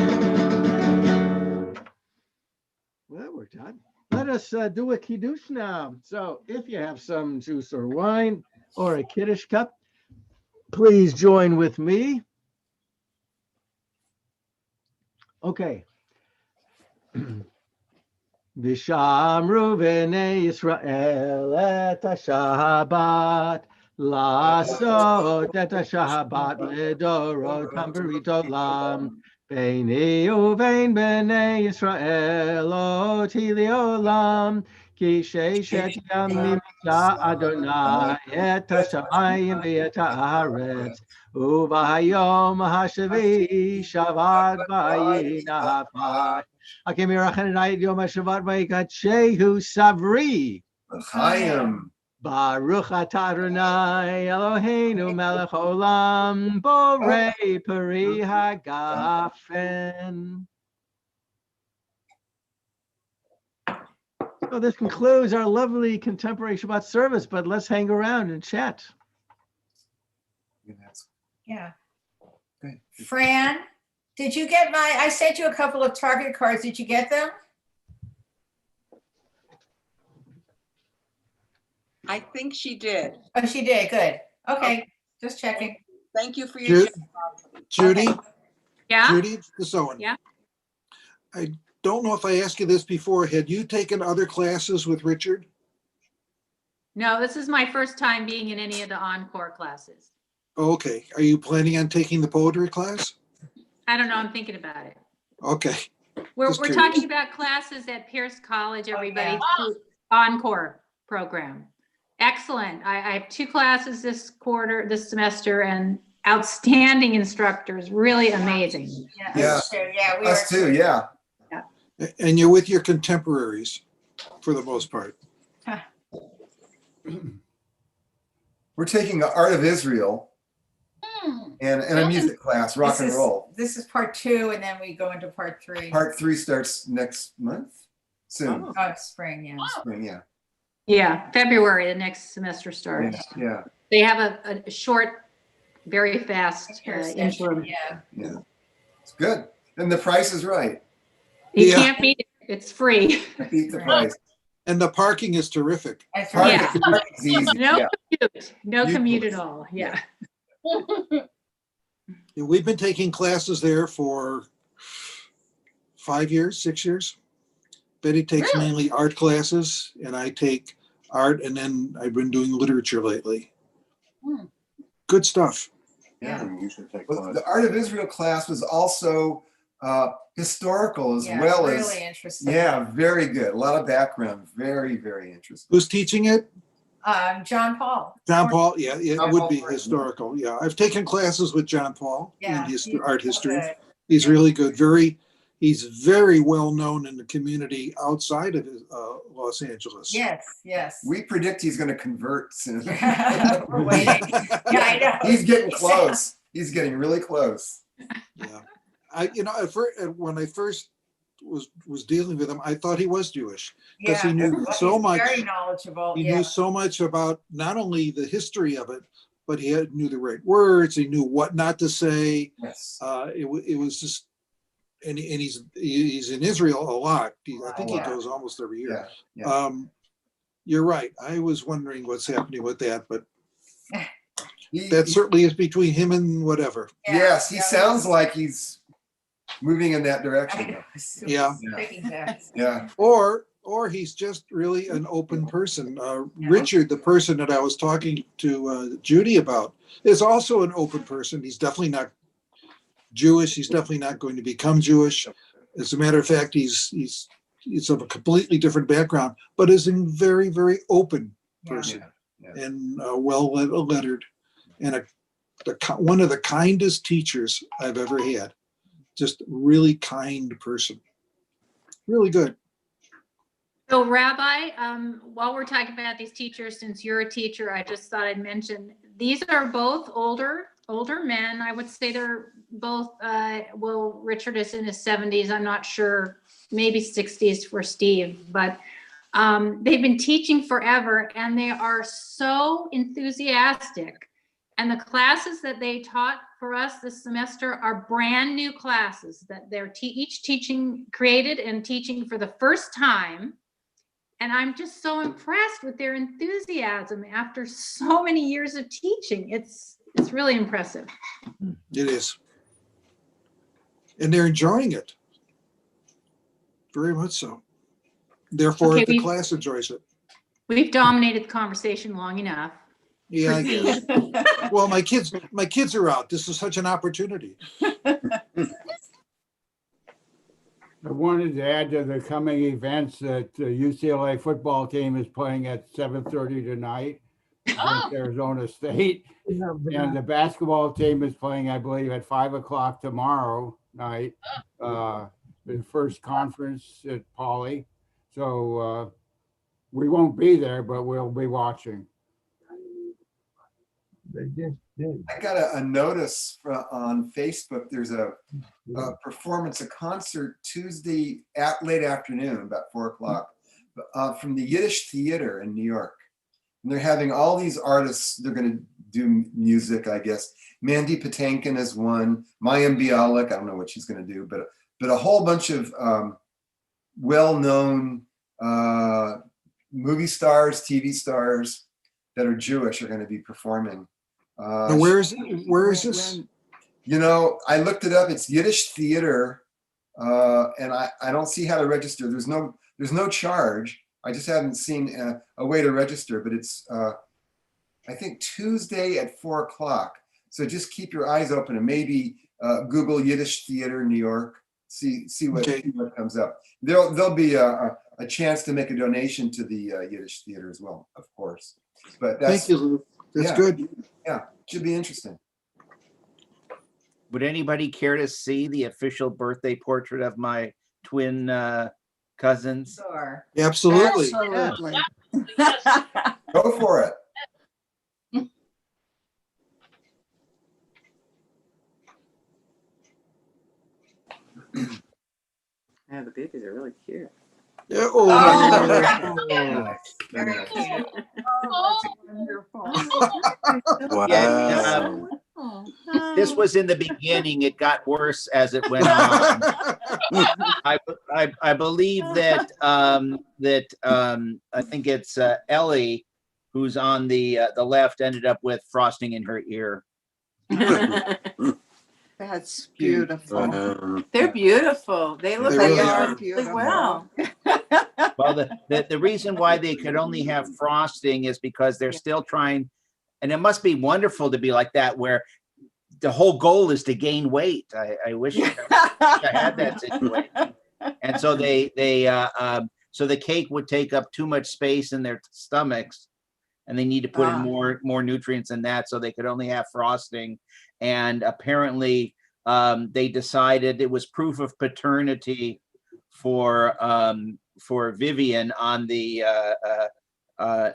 Well, we're done. Let us do a kiddush now. So if you have some juice or wine or a kiddush cup, please join with me. Okay. Vishamru b'nei Yisrael et ha-Shabbat לעשות את השבת לדורותם ברית עולם ביני ובין בני ישראל לא תהי לעולם כי ששת ימים עשה אדוני את השמיים ואת הארץ וביום השביעי שבת וינפש. הקים ירחם את יום השבת ויקדשהו סברי. Chaim. Baruch atah Adonai Eloheinu melech olam borei peri hagafen. So this concludes our lovely contemporary Shabbat service, but let's hang around and chat. Yeah. Fran, did you get I sent you a couple of Target cards. Did you get them? I think she did. Oh, she did. Good. Okay. Just checking. Thank you for your Judy? Okay. Yeah? Judy, it's Owen. Yeah. I don't know if I asked you this before. Had you taken other classes with Richard? No, this is my first time being in any of the encore classes. Okay. Are you planning on taking the poetry class? I don't know. I'm thinking about it. Okay. We're Just curious. talking about classes at Pierce College, everybody. Encore program. Excellent. I have 2 classes this semester, and outstanding instructors, really amazing. Yeah. Yeah, Us too, yeah. And you're with your contemporaries for the most part. We're taking the Art of Israel and a music class, rock and roll. This is part 2, and then we go into part 3. Part 3 starts next month, soon. Oh, it's spring, yeah. Spring, yeah. Yeah, February, the next semester starts. Yeah. They have a short, very fast interim. Yeah. Yeah. It's good. And the price is right. You can't beat it. It's free. Beat the price. And the parking is terrific. Yeah. Parking's easy. No Yeah. commute. No commute at all. Yeah. We've been taking classes there for 5 years, 6 years. Betty takes mainly art classes, and I take art, and then I've been doing literature lately. Good stuff. Yeah. You should take the Art of Israel class was also historical as well as really interesting. Yeah, very good. A lot of background. Very, very interesting. Who's teaching it? John Paul. John Paul, yeah, it John would Paul be Martin. historical. Yeah, I've taken classes with John Paul Yeah, in he's art history. good. He's really good. he's very well known in the community outside of Los Angeles. Yes, yes. We predict he's going to convert soon. We're waiting. Yeah, I know. He's getting close. He's getting really close. Yeah, when I first was dealing with him, I thought he was Jewish because he knew so he's much. Very knowledgeable. He knew so much about not only the history of it, but knew the right words. He knew what not to say. Yes. It was just, and he's in Israel a lot. I think he goes almost every year. Yeah. You're right. I was wondering what's happening with that, but that certainly is between him and whatever. Yes, he sounds like he's moving in that direction. Yeah. Yeah. Or he's just really an open person. Richard, the person that I was talking to Judy about, is also an open person. He's definitely not Jewish. He's definitely not going to become Jewish. As a matter of fact, he's of a completely different background, but is a very, very open person and well lettered, and one of the kindest teachers I've ever had. Just really kind person. Really good. So Rabbi, while we're talking about these teachers, since you're a teacher, I just thought I'd mention, these are both older men. I would say they're both, Richard is in his 70s. I'm not sure, maybe 60s for Steve, but they've been teaching forever and they are so enthusiastic. And the classes that they taught for us this semester are brand new classes that they're each created and teaching for the first time. And I'm just so impressed with their enthusiasm after so many years of teaching. It's really impressive. It is. And they're enjoying it. Very much so. Therefore, the class enjoys it. We've dominated the conversation long enough. Yeah, I guess. Well, my kids are out. This is such an opportunity. I wanted to add to the coming events that the UCLA football team is playing at 7:30 tonight against Arizona State. And the basketball team is playing, I believe, at 5 o'clock tomorrow night. The first conference at Pauley. So we won't be there, but we'll be watching. I got a notice on Facebook. There's a performance, a concert Tuesday late afternoon, about 4 o'clock, from the Yiddish Theater in New York. And they're having all these artists. They're going to do music, I guess. Mandy Patinkin is one. Mayim Bialik, I don't know what she's going to do, but a whole bunch of well-known movie stars, TV stars that are Jewish are going to be performing. Where is this? You know, I looked it up. It's Yiddish Theater, and I don't see how to register. There's no charge. I just haven't seen a way to register. But it's I think Tuesday at 4 o'clock. So just keep your eyes open and maybe Google Yiddish Theater New York. See what comes up. There'll be a chance to make a donation to the Yiddish Theater as well, of course. But thank you, Lou. That's good. Yeah, should be interesting. Would anybody care to see the official birthday portrait of my twin cousins? Sure. Absolutely. Absolutely. Go for it. Yeah, the babies are really cute. Yeah, Very cute. Wonderful. Wow. This was in the beginning. It got worse as it went on. I believe that I think it's Ellie, who's on the left, ended up with frosting in her ear. That's beautiful. They're beautiful. They look They like really they are. are beautiful. Well. Well, the reason why they could only have frosting is because they're still trying, and it must be wonderful to be like that, where the whole goal is to gain weight. I wish I had that situation. And so so the cake would take up too much space in their stomachs, and they need to put in more nutrients in that, so they could only have frosting. And apparently they decided it was proof of paternity for Vivian on the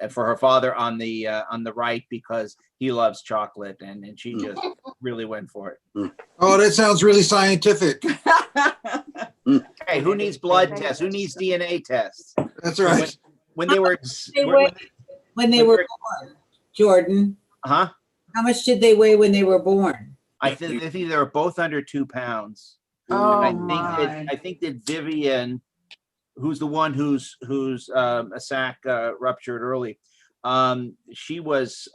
for her father on the right, because he loves chocolate, and she just really went for it. Oh, that sounds really scientific. Hey, who needs blood tests? Who needs DNA tests? That's right. When they were When they were born, Jordan, huh? how much did they weigh when they were born? I think they were both under 2 pounds. Oh, I think that Vivian, who's the one whose a sac ruptured early, she was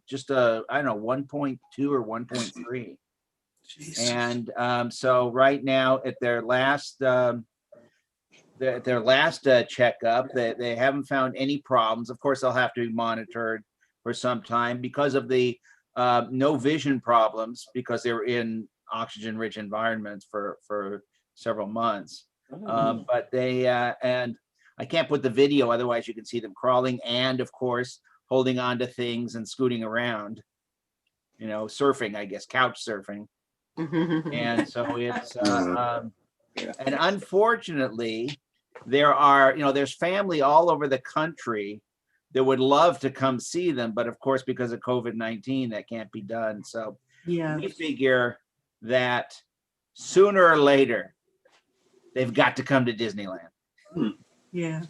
just I don't know, 1.2 or 1.3. And so right now at their last checkup, they haven't found any problems. Of course, they'll have to be monitored for some time because of the no vision problems, because they were in oxygen-rich environments for several months. But they and I can't put the video, otherwise you can see them crawling and, of course, holding on to things and scooting around. You know, surfing, I guess, couch surfing. And so it's and unfortunately, there's family all over the country that would love to come see them, but of course, because of COVID-19, that can't be done. So we figure that sooner or later, they've got to come to Disneyland. Yeah.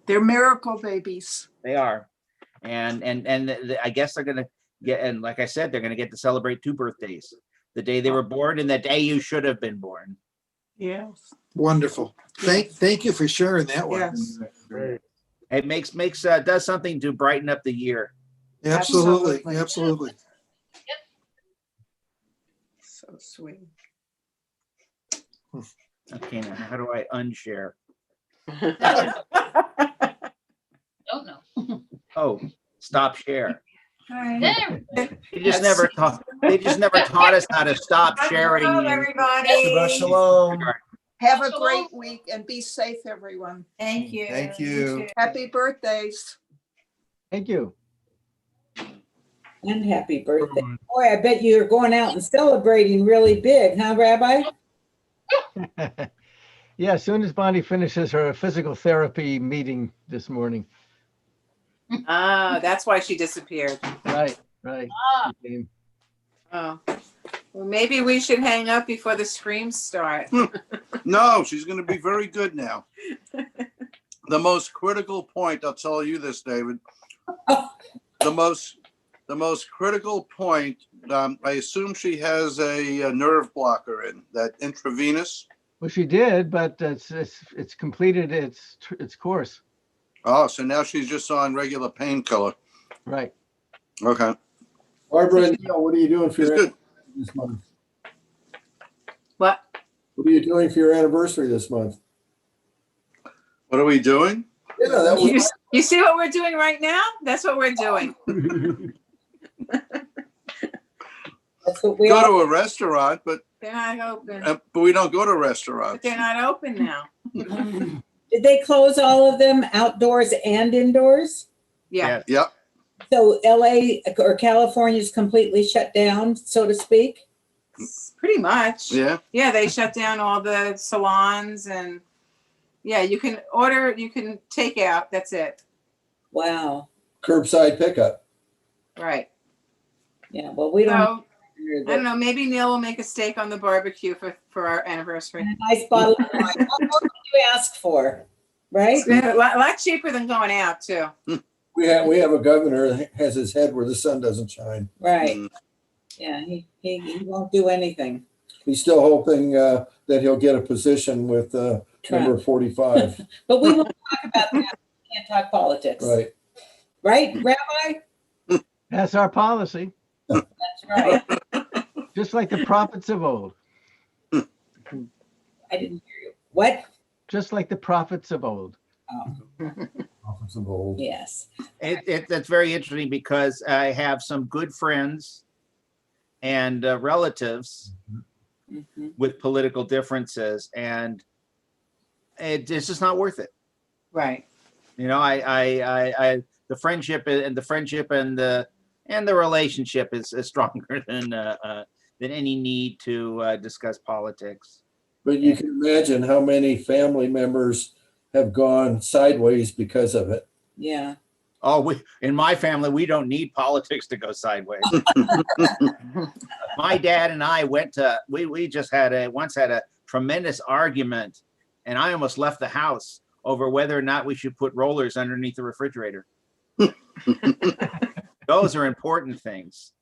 They're miracle babies. They are. And I guess they're going to get, and like I said, they're going to get to celebrate 2 birthdays, the day they were born and the day you should have been born. Yes. Wonderful. Thank you for sharing that one. Yes. It makes does something to brighten up the year. Absolutely. Absolutely. So sweet. Okay, now how do I unshare? Don't know. Oh, stop share. There. They just never taught us how to stop sharing. Everybody. Shalom. Have a great week and be safe, everyone. Thank you. Thank you. Happy birthdays. Thank you. And happy birthday. Boy, I bet you're going out and celebrating really big, huh, Rabbi? Yeah, as soon as Bonnie finishes her physical therapy meeting this morning. Ah, that's why she disappeared. Right. She came. Oh, well, maybe we should hang up before the screams start. No, she's going to be very good now. The most critical point, I'll tell you this, David. The most critical point, I assume she has a nerve blocker in that intravenous. Well, she did, but it's completed its course. Oh, so now she's just on regular painkiller. Right. Okay. Barbara and Neil, what are you doing for your It's good. anniversary this month? What? What are you doing for your anniversary this month? What are we doing? Yeah, that was You see what we're doing right now? That's what we're doing. That's what we Go all, to a restaurant, but They're not open. we don't go to But restaurants. they're not open now. did they close all of them outdoors and indoors? Yeah. Yep. So LA or California is completely shut down, so to speak? Pretty much. Yeah. Yeah, they shut down all the salons and yeah, you can take out. That's it. Wow. curbside pickup. Right. Yeah, well, we don't. I don't know. Maybe Neil will make a steak on the barbecue for our anniversary. And a nice bottle of wine. What more could you ask for, right? It's a lot cheaper than going out too. We have a governor that has his head where the sun doesn't shine. Right. Yeah, he won't do anything. He's still hoping that he'll get a position with number 45. But we won't talk about that. We can't talk politics. Right. Right, Rabbi? That's our policy. That's right. Just like the prophets of old. I didn't hear you. What? Just like the prophets of old. Prophets of old. Yes. That's very interesting because I have some good friends and relatives with political differences, and it's just not worth it. Right. You know, the friendship and the relationship is stronger than than any need to discuss politics. But you can imagine how many family members have gone sideways because of it. Yeah. Oh, in my family, we don't need politics to go sideways. My dad and I we just once had a tremendous argument, and I almost left the house over whether or not we should put rollers underneath the refrigerator. Those are important things.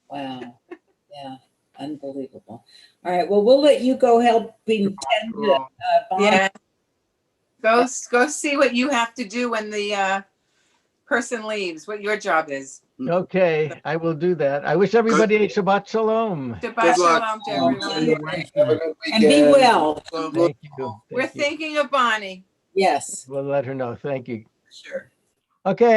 Wow. Yeah. Unbelievable. All right. Well, we'll let you go helping tend to Bonnie. Yeah. Go see what you have to do when the person leaves, what your job is. Okay, I will do that. I wish everybody a Shabbat Shalom. Shabbat Shalom to everyone. Have a good And be weekend. well. Thank you. We're Thank you. thinking of Bonnie. Yes. We'll let her know. Thank you. Sure. Okay.